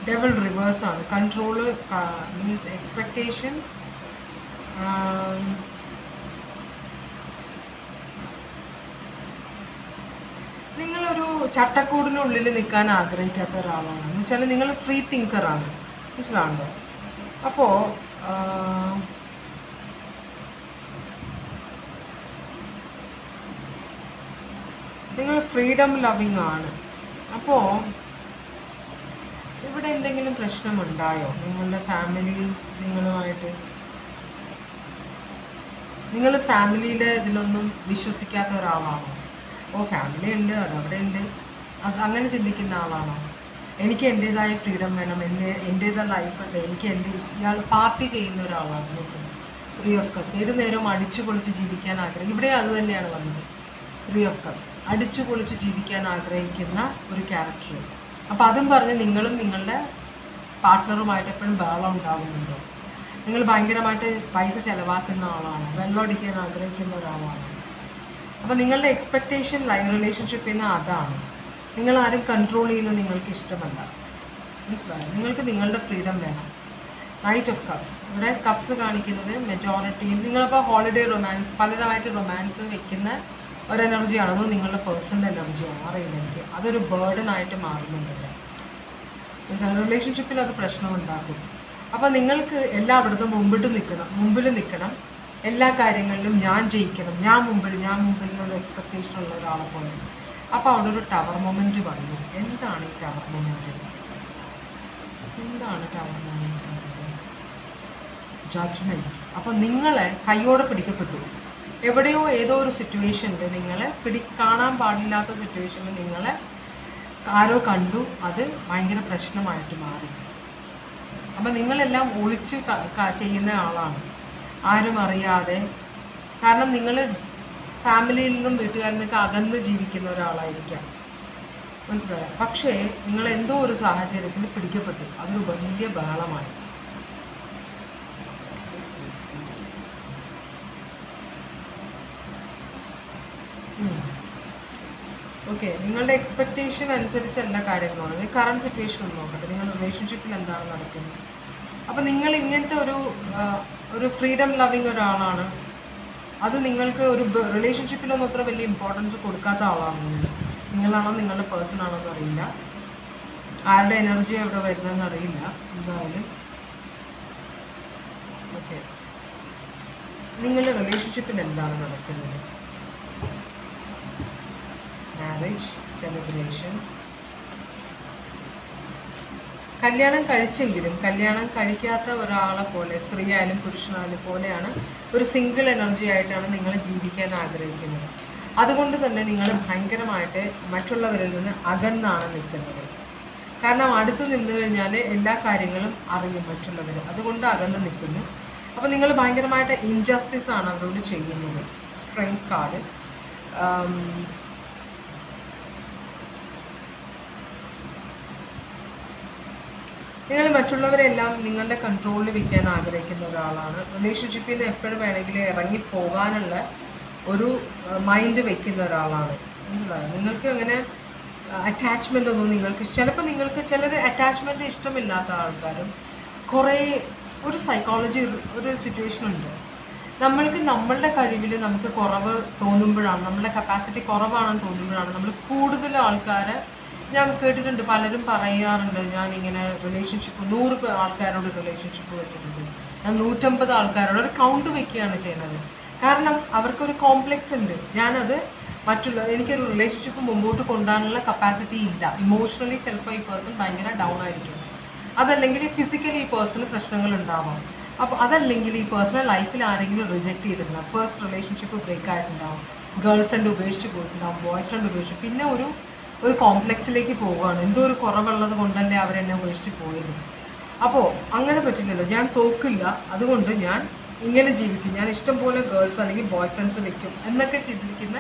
ഡെവൽ റിവേഴ്സാണ്. Control means expectations. നിങ്ങളൊരു ചട്ടക്കൂടിനുള്ളിൽ നിൽക്കാൻ ആഗ്രഹിക്കാത്ത ഒരാളാണ്. എന്ന് വെച്ചാൽ നിങ്ങൾ ഫ്രീ തിങ്കറാണ്, മനസ്സിലാണല്ലോ. അപ്പോൾ നിങ്ങൾ ഫ്രീഡം ലവിങ് ആണ്. അപ്പോൾ ഇവിടെ എന്തെങ്കിലും പ്രശ്നമുണ്ടായോ നിങ്ങളുടെ ഫാമിലിയിൽ നിങ്ങളുമായിട്ട്? നിങ്ങൾ ഫാമിലിയിലെ ഇതിലൊന്നും വിശ്വസിക്കാത്ത ഒരാളാണോ? ഓ ഫാമിലി ഉണ്ട്, അതവിടെ ഉണ്ട്, അത് അങ്ങനെ ചിന്തിക്കുന്ന ആളാണോ? എനിക്ക് എൻ്റേതായ ഫ്രീഡം വേണം, എൻ്റേതായ ലൈഫ് ഉണ്ട്, എനിക്ക് ഇയാൾ പാർട്ടി ചെയ്യുന്ന ഒരാളാണ് നോക്കുന്നത്. 3 ഓഫ് കപ്സ്, ഏത് നേരവും അടിച്ചു പൊളിച്ച് ജീവിക്കാൻ ആഗ്രഹിക്കും. ഇവിടെ അത് തന്നെയാണ് വന്നത്. 3 ഓഫ് കപ്സ്, അടിച്ചു പൊളിച്ച് ജീവിക്കാൻ ആഗ്രഹിക്കുന്ന ഒരു ക്യാരക്ടർ. അപ്പോൾ അതും പറഞ്ഞ് നിങ്ങളും നിങ്ങളുടെ പാർട്ട്ണറുമായിട്ട് എപ്പോഴും ബഹളം ഉണ്ടാകുന്നുണ്ടോ? നിങ്ങൾ ഭയങ്കരമായിട്ട് പൈസ ചിലവാക്കുന്ന ആളാണ്, വെള്ളമടിക്കാൻ ആഗ്രഹിക്കുന്ന ഒരാളാണ്. അപ്പോൾ നിങ്ങളുടെ എക്സ്പെക്റ്റേഷൻ റിലേഷൻഷിപ്പിൽ നിന്ന് അതാണ്. നിങ്ങൾ ആരും കൺട്രോൾ ചെയ്യുന്നത് നിങ്ങൾക്ക് ഇഷ്ടമല്ല. മനസ്സിലായോ? നിങ്ങൾക്ക് നിങ്ങളുടെ ഫ്രീഡം വേണം. നൈറ്റ് ഓഫ് കപ്സ്, ഇവിടെ കപ്സ് കാണിക്കുന്നത് മെജോറിറ്റിയും നിങ്ങളിപ്പോൾ ഹോളിഡേ റൊമാൻസ്, പലതരമായിട്ട് റൊമാൻസ് വെക്കുന്ന ഒരു എനർജിയാണെന്നോ നിങ്ങളുടെ പേഴ്സണൽ എനർജിയാണോ അറിയില്ല എനിക്ക്. അതൊരു ബേർഡൻ ആയിട്ട് മാറുന്നുണ്ടല്ലോ. റിലേഷൻഷിപ്പിൽ അത് പ്രശ്നമുണ്ടാക്കും. അപ്പോൾ നിങ്ങൾക്ക് എല്ലായിടത്തും മുമ്പിൽ നിൽക്കണം. എല്ലാ കാര്യങ്ങളിലും ഞാൻ ജയിക്കണം, ഞാൻ മുമ്പിൽ എന്നുള്ള എക്സ്പെക്റ്റേഷൻ ഉള്ള ഒരാളെ പോലെ. അപ്പോൾ അവിടെ ഒരു ടവർ മൊമെൻറ്റ് വന്നു. എന്താണ് ഈ ടവർ മൊമെൻറ്റ്? ജഡ്ജ്മെൻറ്റ്. അപ്പോൾ നിങ്ങളെ കൈയോടെ പിടിക്കപ്പെട്ടു. എവിടെയോ ഏതോ ഒരു സിറ്റുവേഷനിൽ നിങ്ങളെ കാണാൻ പാടില്ലാത്ത സിറ്റുവേഷനിൽ നിങ്ങളെ ആരോ കണ്ടു, അത് ഭയങ്കര പ്രശ്നമായിട്ട് മാറി. അപ്പം നിങ്ങളെല്ലാം ഒളിച്ച് ചെയ്യുന്ന ആളാണ്, ആരും അറിയാതെ. കാരണം നിങ്ങൾ ഫാമിലിയിൽ നിന്നും വീട്ടുകാരിൽ നിന്നൊക്കെ അകന്ന് ജീവിക്കുന്ന ഒരാളായിരിക്കാം, മനസ്സിലായോ? പക്ഷേ നിങ്ങൾ എന്തോ ഒരു സാഹചര്യത്തിൽ പിടിക്കപ്പെട്ടു, അതൊരു വലിയ ബഹളമായി. ഓക്കെ, നിങ്ങളുടെ എക്സ്പെക്റ്റേഷൻ അനുസരിച്ചല്ല കാര്യങ്ങളാണ്. കറണ്ട് സിറ്റുവേഷൻ ഒന്ന് നോക്കട്ടെ, നിങ്ങളുടെ റിലേഷൻഷിപ്പിൽ എന്താണ് നടക്കുന്നത്. അപ്പം നിങ്ങൾ ഇങ്ങനത്തെ ഒരു ഫ്രീഡം ലവിങ് ഒരാളാണ്. അത് നിങ്ങൾക്ക് ഒരു റിലേഷൻഷിപ്പിലൊന്നും അത്ര വലിയ ഇമ്പോർട്ടൻസ് കൊടുക്കാത്ത ആളാണ്. നിങ്ങളാണോ നിങ്ങളുടെ പേഴ്സൺ ആണോ എന്ന് അറിയില്ല, ആരുടെ എനർജി എവിടെ വരുന്നതെന്ന് അറിയില്ല. എന്തായാലും ഓക്കെ, നിങ്ങളുടെ റിലേഷൻഷിപ്പിൽ എന്താണ് നടക്കുന്നത്? Marriage, celebration. കല്യാണം കഴിച്ചെങ്കിലും കല്യാണം കഴിക്കാത്ത ഒരാളെ പോലെ, സ്ത്രീ ആയാലും പുരുഷനായാലും പോലെയാണ്, ഒരു സിംഗിൾ എനർജി ആയിട്ടാണ് നിങ്ങൾ ജീവിക്കാൻ ആഗ്രഹിക്കുന്നത്. അതുകൊണ്ട് തന്നെ നിങ്ങൾ ഭയങ്കരമായിട്ട് മറ്റുള്ളവരിൽ നിന്ന് അകന്നാണ് നിൽക്കുന്നത്. കാരണം അടുത്ത് നിന്ന് കഴിഞ്ഞാൽ എല്ലാ കാര്യങ്ങളും അറിയും മറ്റുള്ളവർ, അതുകൊണ്ട് അകന്ന് നിൽക്കുന്നു. അപ്പോൾ നിങ്ങൾ ഭയങ്കരമായിട്ട് ഇൻജസ്റ്റിസ് ആണ് അവരോട് ചെയ്യുന്നത്. Strength card. നിങ്ങൾ മറ്റുള്ളവരെല്ലാം നിങ്ങളുടെ കൺട്രോളിൽ വയ്ക്കാൻ ആഗ്രഹിക്കുന്ന ഒരാളാണ്. റിലേഷൻഷിപ്പിൽ നിന്ന് എപ്പോഴും വേണമെങ്കിലും ഇറങ്ങിപ്പോകാനുള്ള ഒരു മൈൻഡ് വെക്കുന്ന ഒരാളാണ്. മനസ്സിലായോ? നിങ്ങൾക്ക് അങ്ങനെ അറ്റാച്ച്മെൻ്റ് ഒന്നും ചിലപ്പോൾ നിങ്ങൾക്ക് ചിലർ അറ്റാച്ച്മെൻറ്റ് ഇഷ്ടമില്ലാത്ത ആൾക്കാരും കുറേ ഒരു സൈക്കോളജി ഒരു സിറ്റുവേഷൻ ഉണ്ട്. നമ്മൾക്ക് നമ്മളുടെ കഴിവിൽ നമുക്ക് കുറവ് തോന്നുമ്പോഴാണ്, നമ്മളുടെ കപ്പാസിറ്റി കുറവാണെന്ന് തോന്നുമ്പോഴാണ് നമ്മൾ കൂടുതൽ ആൾക്കാരെ, ഞാൻ കേട്ടിട്ടുണ്ട് പലരും പറയാറുണ്ട്, ഞാനിങ്ങനെ റിലേഷൻഷിപ്പ് 100 ആൾക്കാരോട് റിലേഷൻഷിപ്പ് വെച്ചിട്ടുണ്ട്, ഞാൻ 150 ആൾക്കാരോട് ഒരു കൗണ്ട് വെക്കുകയാണ് ചെയ്യുന്നത്. കാരണം അവർക്കൊരു കോംപ്ലെക്സ് ഉണ്ട്. എനിക്കൊരു റിലേഷൻഷിപ്പ് മുമ്പോട്ട് കൊണ്ടുപോകാനുള്ള കപ്പാസിറ്റി ഇല്ല. ഇമോഷണലി ചിലപ്പോൾ ഈ പേഴ്സൺ ഭയങ്കര ഡൗൺ ആയിരിക്കും. അതല്ലെങ്കിൽ ഫിസിക്കലി ഈ പേഴ്സണ് പ്രശ്നങ്ങൾ ഉണ്ടാവാം. അപ്പോൾ അതല്ലെങ്കിൽ ഈ പേഴ്സണൽ ലൈഫിൽ ആരെങ്കിലും റിജക്റ്റ് ചെയ്തിട്ടുണ്ടാവും, ഫസ്റ്റ് റിലേഷൻഷിപ്പ് ബ്രേക്ക് ആയിട്ടുണ്ടാവും, ഗേൾ ഫ്രണ്ട് ഉപേക്ഷിച്ച് പോയിട്ടുണ്ടാവും, ബോയ് ഫ്രണ്ട് ഉപേക്ഷിച്ചു, പിന്നെ ഒരു കോംപ്ലെക്സിലേക്ക് പോവുകയാണ്, എന്തോ ഒരു കുറവുള്ളത് കൊണ്ടല്ലേ അവരെന്നെ ഉപേക്ഷിച്ച് പോയത്. അപ്പോൾ അങ്ങനെ പറ്റില്ലല്ലോ, ഞാൻ തോക്കില്ല, അതുകൊണ്ട് ഞാൻ ഇങ്ങനെ ജീവിക്കും, ഞാൻ ഇഷ്ടം പോലെ ഗേൾസ് അല്ലെങ്കിൽ ബോയ് ഫ്രണ്ട്സ് വെക്കും എന്നൊക്കെ ചിന്തിക്കുന്ന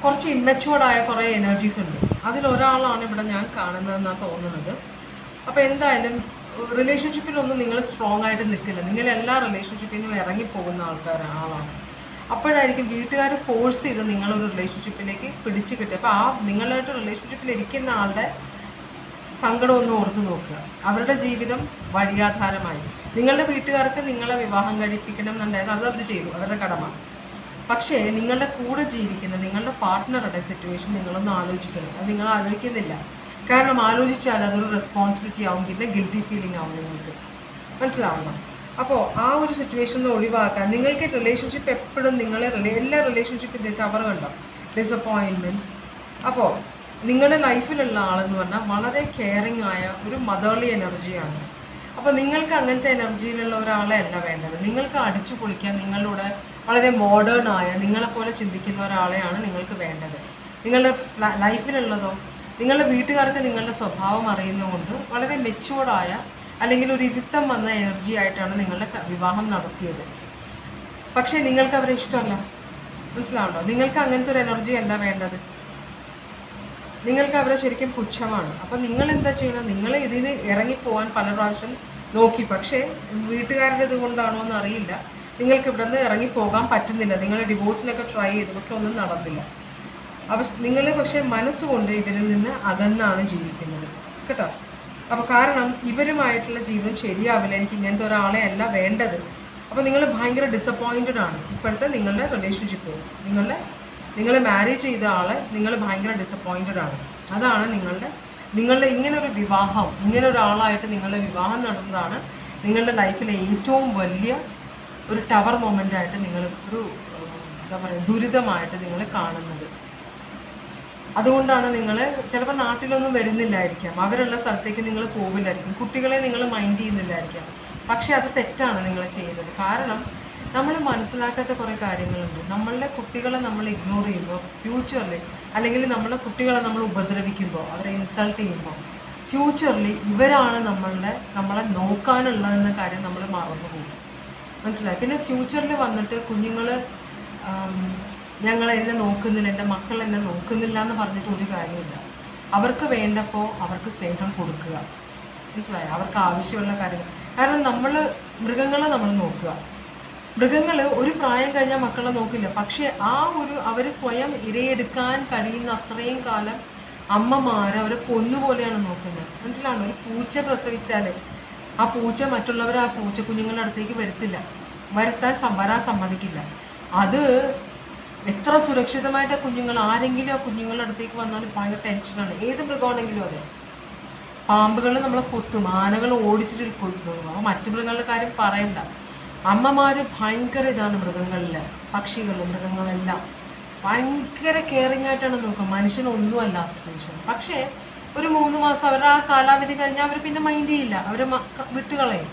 കുറച്ച് ഇമ്മച്ചുവേർഡായ കുറേ എനർജീസ് ഉണ്ട്. അതിലൊരാളാണ് ഇവിടെ ഞാൻ കാണുന്നതെന്നാണ് തോന്നുന്നത്. അപ്പോൾ എന്തായാലും റിലേഷൻഷിപ്പിലൊന്നും നിങ്ങൾ സ്ട്രോങ് ആയിട്ട് നിൽക്കില്ല. നിങ്ങൾ എല്ലാ റിലേഷൻഷിപ്പിൽ നിന്നും ഇറങ്ങിപ്പോകുന്ന ആളാണ്. അപ്പോഴായിരിക്കും വീട്ടുകാർ ഫോഴ്സ് ചെയ്ത് നിങ്ങളൊരു റിലേഷൻഷിപ്പിലേക്ക് പിടിച്ചു കിട്ടുക. അപ്പോൾ നിങ്ങളായിട്ട് റിലേഷൻഷിപ്പിൽ ഇരിക്കുന്ന ആളുടെ സങ്കടം ഒന്ന് ഓർത്ത് നോക്കുക. അവരുടെ ജീവിതം വഴിയാധാരമായി. നിങ്ങളുടെ വീട്ടുകാർക്ക് നിങ്ങളെ വിവാഹം കഴിപ്പിക്കണം എന്നുണ്ടായിരുന്നു, അത് അവർ ചെയ്തു, അവരുടെ കടമ. പക്ഷേ നിങ്ങളുടെ കൂടെ ജീവിക്കുന്ന നിങ്ങളുടെ പാർട്ട്ണറുടെ സിറ്റുവേഷൻ നിങ്ങളൊന്ന് ആലോചിക്കണം. അത് നിങ്ങൾ ആലോചിക്കുന്നില്ല. കാരണം ആലോചിച്ചാൽ അതൊരു റെസ്പോൺസിബിലിറ്റി ആവുമെങ്കിൽ ഗിൽറ്റി ഫീലിംഗ് ആവും നിങ്ങൾക്ക്. മനസ്സിലാവണം. അപ്പോൾ ആ ഒരു സിറ്റുവേഷൻ ഒഴിവാക്കാൻ നിങ്ങൾക്ക് റിലേഷൻഷിപ്പ് എപ്പോഴും എല്ലാ റിലേഷൻഷിപ്പിൻ്റെ കവർ കണ്ടോ, ഡിസപ്പോയിൻമെൻറ്റ്. അപ്പോൾ നിങ്ങളുടെ ലൈഫിലുള്ള ആളെന്ന് പറഞ്ഞാൽ വളരെ കെയറിങ് ആയ ഒരു മദർലി എനർജിയാണ്. അപ്പോൾ നിങ്ങൾക്ക് അങ്ങനത്തെ എനർജിയിലുള്ള ഒരാളെ അല്ല വേണ്ടത്. നിങ്ങൾക്ക് അടിച്ചു പൊളിക്കാൻ നിങ്ങളുടെ വളരെ മോഡേൺ ആയ നിങ്ങളെപ്പോലെ ചിന്തിക്കുന്ന ഒരാളെയാണ് നിങ്ങൾക്ക് വേണ്ടത്. നിങ്ങളുടെ ലൈഫിലുള്ളതോ നിങ്ങളുടെ വീട്ടുകാർക്ക് നിങ്ങളുടെ സ്വഭാവം അറിയുന്നതുകൊണ്ട് വളരെ മെച്യൂർഡായ അല്ലെങ്കിൽ ഒരു ഇരുത്തം വന്ന എനർജി ആയിട്ടാണ് നിങ്ങളുടെ വിവാഹം നടത്തിയത്. പക്ഷേ നിങ്ങൾക്ക് അവരെ ഇഷ്ടമല്ല. മനസ്സിലാവുണ്ടോ? നിങ്ങൾക്ക് അങ്ങനത്തെ ഒരു എനർജി അല്ല വേണ്ടത്. നിങ്ങൾക്ക് അവരെ ശരിക്കും പുച്ഛമാണ്. അപ്പം നിങ്ങൾ എന്താ ചെയ്യണം? നിങ്ങൾ ഇതിന് ഇറങ്ങിപ്പോവാൻ പല പ്രാവശ്യം നോക്കി, പക്ഷേ വീട്ടുകാരുടെ ഇത് കൊണ്ടാണോ എന്ന് അറിയില്ല, നിങ്ങൾക്ക് ഇവിടെ നിന്ന് ഇറങ്ങിപ്പോകാൻ പറ്റുന്നില്ല. നിങ്ങൾ ഡിവോഴ്സിനൊക്കെ ട്രൈ ചെയ്തു, പക്ഷെ ഒന്നും നടന്നില്ല. നിങ്ങൾ പക്ഷേ മനസ്സുകൊണ്ട് ഇവരിൽ നിന്ന് അകന്നാണ് ജീവിക്കുന്നത് കേട്ടോ. അപ്പോൾ കാരണം ഇവരുമായിട്ടുള്ള ജീവിതം ശരിയാവില്ല, എനിക്ക് ഇങ്ങനത്തെ ഒരാളെ അല്ല വേണ്ടത്. അപ്പോൾ നിങ്ങൾ ഭയങ്കര ഡിസപ്പോയിൻറ്റഡ് ആണ് ഇപ്പോഴത്തെ നിങ്ങളുടെ റിലേഷൻഷിപ്പ്. നിങ്ങൾ മാരേജ് ചെയ്ത ആളെ നിങ്ങൾ ഭയങ്കര ഡിസപ്പോയിൻറ്റഡ് ആണ്. അതാണ് നിങ്ങളുടെ ഇങ്ങനൊരു വിവാഹം, ഇങ്ങനെ ഒരാളായിട്ട് നിങ്ങളുടെ വിവാഹം നടന്നതാണ് നിങ്ങളുടെ ലൈഫിലെ ഏറ്റവും വലിയ ഒരു ടവർ മൊമെൻ്റ് ആയിട്ട് നിങ്ങൾ എന്താ പറയുക, ദുരിതമായിട്ട് നിങ്ങൾ കാണുന്നത്. അതുകൊണ്ടാണ് നിങ്ങൾ ചിലപ്പോൾ നാട്ടിലൊന്നും വരുന്നില്ലായിരിക്കാം, അവരുള്ള സ്ഥലത്തേക്ക് നിങ്ങൾ പോവില്ലായിരിക്കും, കുട്ടികളെ നിങ്ങൾ മൈൻഡ് ചെയ്യുന്നില്ലായിരിക്കാം. പക്ഷെ അത് തെറ്റാണ് നിങ്ങൾ ചെയ്യുന്നത്. കാരണം നമ്മൾ മനസ്സിലാക്കാത്ത കുറേ കാര്യങ്ങളുണ്ട്. നമ്മളുടെ കുട്ടികളെ നമ്മൾ ഇഗ്നോർ ചെയ്യുമ്പോൾ ഫ്യൂച്ചറിൽ, അല്ലെങ്കിൽ നമ്മളെ കുട്ടികളെ നമ്മൾ ഉപദ്രവിക്കുമ്പോൾ, അവരെ ഇൻസൾട്ട് ചെയ്യുമ്പോൾ ഫ്യൂച്ചറിൽ ഇവരാണ് നമ്മളെ നോക്കാനുള്ളതെന്ന കാര്യം നമ്മൾ മറന്നുപോകും. മനസ്സിലായി? പിന്നെ ഫ്യൂച്ചറിൽ വന്നിട്ട് കുഞ്ഞുങ്ങൾ എന്നെ നോക്കുന്നില്ല, എൻ്റെ മക്കൾ എന്നെ നോക്കുന്നില്ല എന്ന് പറഞ്ഞിട്ട് ഒരു കാര്യമില്ല. അവർക്ക് വേണ്ടപ്പോൾ അവർക്ക് സ്നേഹം കൊടുക്കുക. മനസ്സിലായി? അവർക്ക് ആവശ്യമുള്ള കാര്യങ്ങൾ. കാരണം മൃഗങ്ങളെ നമ്മൾ നോക്കുക. മൃഗങ്ങൾ ഒരു പ്രായം കഴിഞ്ഞാൽ മക്കളെ നോക്കില്ല, പക്ഷേ അവർ സ്വയം ഇരയെടുക്കാൻ കഴിയുന്ന അത്രയും കാലം അമ്മമാർ അവരെ പൊന്നുപോലെയാണ് നോക്കുന്നത്. മനസ്സിലാണോ? ഒരു പൂച്ച പ്രസവിച്ചാൽ ആ പൂച്ച മറ്റുള്ളവർ ആ പൂച്ച കുഞ്ഞുങ്ങളുടെ അടുത്തേക്ക് വരാൻ സമ്മതിക്കില്ല. അത് എത്ര സുരക്ഷിതമായിട്ട് ആരെങ്കിലും ആ കുഞ്ഞുങ്ങളുടെ അടുത്തേക്ക് വന്നാലും ഭയങ്കര ടെൻഷനാണ്. ഏത് മൃഗമാണെങ്കിലും അതെ. പാമ്പുകൾ നമ്മളെ കൊത്തും, ആനകൾ ഓടിച്ചിട്ട് കൊത്തും. അപ്പോൾ മറ്റു മൃഗങ്ങളുടെ കാര്യം പറയണ്ട. അമ്മമാർ ഭയങ്കര ഇതാണ് മൃഗങ്ങളിലെ, മൃഗങ്ങളെല്ലാം ഭയങ്കര കെയറിങ് ആയിട്ടാണ് നോക്കുക. മനുഷ്യനൊന്നുമല്ല ആ സിറ്റുവേഷൻ. പക്ഷേ ഒരു 3 മാസം അവരുടെ ആ കാലാവധി കഴിഞ്ഞാൽ അവർ പിന്നെ മൈൻഡ് ചെയ്യില്ല, അവർ വിട്ടുകളയും.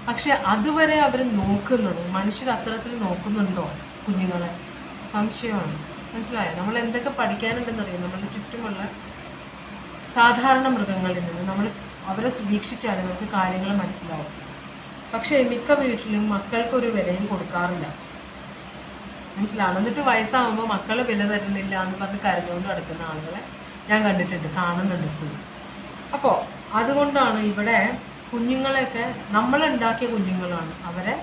പക്ഷെ അതുവരെ അവർ നോക്കുന്നത്, മനുഷ്യർ അത്തരത്തിൽ നോക്കുന്നുണ്ടോ കുഞ്ഞുങ്ങളെ? സംശയമാണ്. മനസ്സിലായോ? നമ്മൾ എന്തൊക്കെ പഠിക്കാനുണ്ടെന്നറിയാം നമ്മളുടെ ചുറ്റുമുള്ള സാധാരണ മൃഗങ്ങളിൽ നിന്ന്. നമ്മൾ അവരെ വീക്ഷിച്ചാൽ നമുക്ക് കാര്യങ്ങൾ മനസ്സിലാവും. പക്ഷേ മിക്ക വീട്ടിലും മക്കൾക്കൊരു വിലയും കൊടുക്കാറില്ല. മനസ്സിലാവും? എന്നിട്ട് വയസ്സാകുമ്പോൾ മക്കൾ വില തരുന്നില്ല എന്ന് പറഞ്ഞ് കരഞ്ഞുകൊണ്ട് നടക്കുന്ന ആളുകളെ ഞാൻ കണ്ടിട്ടുണ്ട്, കാണുന്നുണ്ട് ഇപ്പോഴും. അപ്പോൾ അതുകൊണ്ടാണ് ഇവിടെ കുഞ്ഞുങ്ങളെയൊക്കെ നമ്മളുണ്ടാക്കിയ കുഞ്ഞുങ്ങളാണ്, അവരെ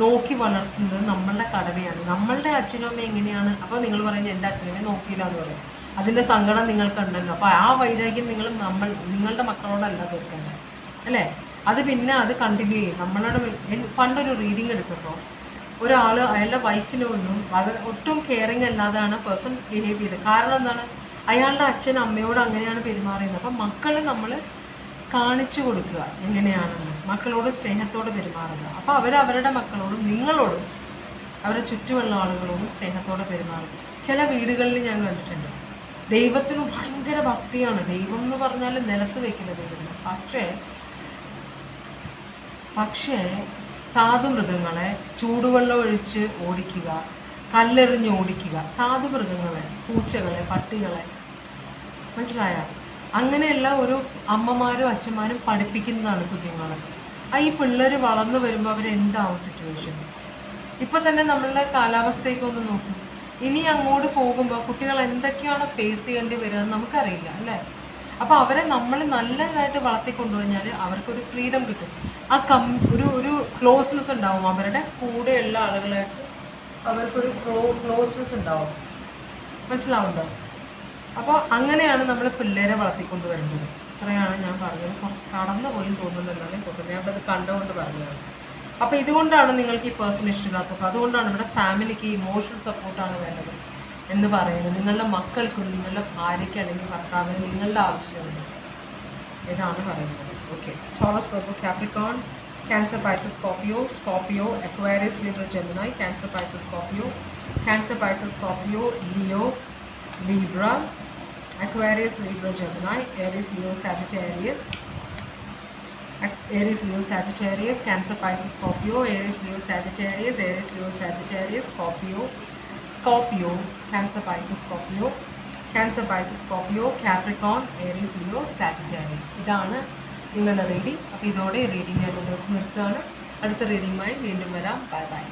നോക്കി വളർത്തുന്നത് നമ്മളുടെ കടമയാണ്. നമ്മളുടെ അച്ഛനും അമ്മ എങ്ങനെയാണ്, അപ്പോൾ നിങ്ങൾ പറയുന്നത് എൻ്റെ അച്ഛനമ്മയെ നോക്കിയില്ല എന്ന് പറയും, അതിൻ്റെ സങ്കടം നിങ്ങൾക്കുണ്ടല്ലോ. അപ്പോൾ ആ വൈരാഗ്യം നിങ്ങളുടെ മക്കളോടല്ല തീർക്കേണ്ടത്, അല്ലേ? അത് പിന്നെ അത് കണ്ടിന്യൂ ചെയ്യും. പണ്ടൊരു റീഡിങ് എടുത്തപ്പോൾ ഒരാൾ അയാളുടെ വൈഫിനൊന്നും ഒട്ടും കെയറിങ് അല്ലാതാണ് പേഴ്സൺ ബിഹേവ് ചെയ്തത്. കാരണം എന്താണ്? അയാളുടെ അച്ഛൻ അമ്മയോട് അങ്ങനെയാണ് പെരുമാറിയത്. അപ്പം മക്കൾ നമ്മൾ കാണിച്ചു കൊടുക്കുക എങ്ങനെയാണെന്ന്, മക്കളോട് സ്നേഹത്തോടെ പെരുമാറുക. അപ്പോൾ അവരവരുടെ മക്കളോടും നിങ്ങളോടും അവരുടെ ചുറ്റുമുള്ള ആളുകളോടും സ്നേഹത്തോടെ പെരുമാറുക. ചില വീടുകളിൽ ഞാൻ കണ്ടിട്ടുണ്ട്, ദൈവത്തിന് ഭയങ്കര ഭക്തിയാണ്. ദൈവം എന്ന് പറഞ്ഞാൽ നിലത്ത് വയ്ക്കുന്ന ദൈവം. പക്ഷേ സാധുമൃഗങ്ങളെ ചൂടുവെള്ളം ഒഴിച്ച് ഓടിക്കുക, കല്ലെറിഞ്ഞ് ഓടിക്കുക. സാധുമൃഗങ്ങളെ, പൂച്ചകളെ, പട്ടികളെ, മനസ്സിലായ? അങ്ങനെയുള്ള ഒരു അമ്മമാരും അച്ഛന്മാരും പഠിപ്പിക്കുന്നതാണ് കുഞ്ഞുങ്ങളെ. ഈ പിള്ളേർ വളർന്നു വരുമ്പോൾ അവരെന്താവും സിറ്റുവേഷൻ? ഇപ്പം തന്നെ നമ്മളുടെ കാലാവസ്ഥയൊക്കെ നോക്കും. ഇനി അങ്ങോട്ട് പോകുമ്പോൾ കുട്ടികൾ എന്തൊക്കെയാണ് ഫേസ് ചെയ്യേണ്ടി വരിക എന്ന് നമുക്കറിയില്ല, അല്ലേ? അപ്പോൾ അവരെ നമ്മൾ നല്ലതായിട്ട് വളർത്തിക്കൊണ്ടുകഴിഞ്ഞാൽ അവർക്കൊരു ഫ്രീഡം കിട്ടും. ഒരു ക്ലോസ്നെസ് ഉണ്ടാവും, അവരുടെ കൂടെയുള്ള ആളുകളായിട്ട് അവർക്കൊരു ക്ലോസ്നെസ് ഉണ്ടാവും. മനസ്സിലാവുണ്ടോ? അപ്പോൾ അങ്ങനെയാണ് നമ്മൾ പിള്ളേരെ വളർത്തിക്കൊണ്ട് വരുന്നത്. ഇത്രയാണ് ഞാൻ പറഞ്ഞത്. കുറച്ച് കടന്നു പോയി തോന്നുന്നുണ്ടെന്നാലും ഞാൻ അത് കണ്ടുകൊണ്ട് പറഞ്ഞത്. അപ്പോൾ ഇതുകൊണ്ടാണ് നിങ്ങൾക്ക് ഈ പേഴ്സൺ ഇഷ്ടമില്ലാത്തപ്പോൾ, അതുകൊണ്ടാണ് ഇവിടെ ഫാമിലിക്ക് ഇമോഷണൽ സപ്പോർട്ടാണ് വേണ്ടത് എന്ന് പറയുന്നത്. നിങ്ങളുടെ മക്കൾക്കും നിങ്ങളുടെ ഭാര്യയ്ക്ക് അല്ലെങ്കിൽ ഭർത്താവിന് നിങ്ങളുടെ ആവശ്യമുണ്ട്, ഇതാണ് പറയുന്നത്. Okay. Taurus, Virgo, Capricorn, Cancer, Pisces, Scorpio, Aquarius, Libra, Gemini, Cancer, Pisces, Scorpio, Leo, Libra, Aquarius, Libra, Gemini, Aries, Leo, Sagittarius, Cancer, Pisces, Scorpio, Aries, Leo, Sagittarius, Scorpio, Cancer, Pisces, Scorpio, Capricorn, Aries, Leo, Sagittarius. ഇതാണ് നിങ്ങളുടെ reading. അപ്പോൾ ഇതോടെ reading ഞാൻ നിർത്തുകയാണ്. അടുത്ത റീഡിംഗുമായി വീണ്ടും വരാം. Bye bye.